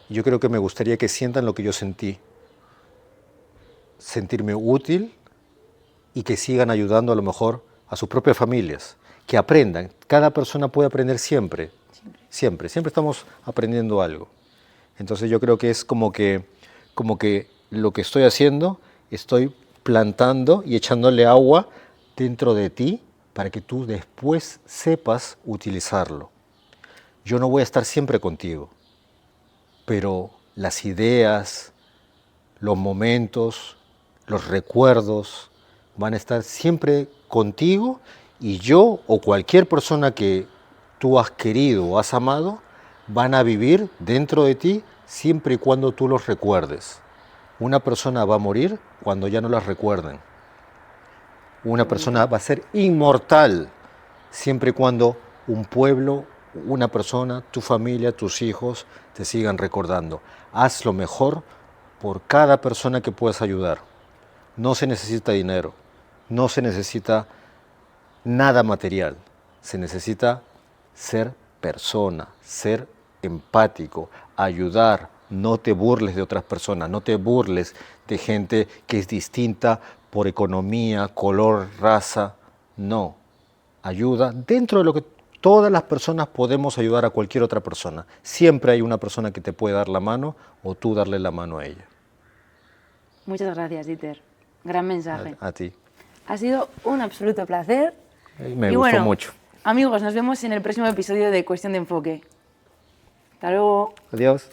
yo creo que me gustaría que sientan lo que yo sentí. Sentirme útil y que sigan ayudando a lo mejor a sus propias familias, que aprendan. Cada persona puede aprender siempre. Siempre estamos aprendiendo algo. Entonces yo creo que es como que lo que estoy haciendo, estoy plantando y echándole agua dentro de ti para que tú después sepas utilizarlo. Yo no voy a estar siempre contigo, pero las ideas, los momentos, los recuerdos van a estar siempre contigo y yo o cualquier persona que tú has querido o has amado van a vivir dentro de ti siempre y cuando tú los recuerdes. Una persona va a morir cuando ya no las recuerden. Una persona va a ser inmortal siempre y cuando un pueblo, una persona, tu familia, tus hijos te sigan recordando. Haz lo mejor por cada persona que puedas ayudar. No se necesita dinero, no se necesita nada material, se necesita ser persona, ser empático, ayudar. No te burles de otras personas, no te burles de gente que es distinta por economía, color, raza. No, ayuda dentro de lo que todas las personas podemos ayudar a cualquier otra persona. Siempre hay una persona que te puede dar la mano o tú darle la mano a ella. Muchas gracias, Dieter. Gran mensaje. A ti. Ha sido un absoluto placer. Me gustó mucho. Amigos, nos vemos en el próximo episodio de Cuestión de Enfoque. Hasta luego. Adiós.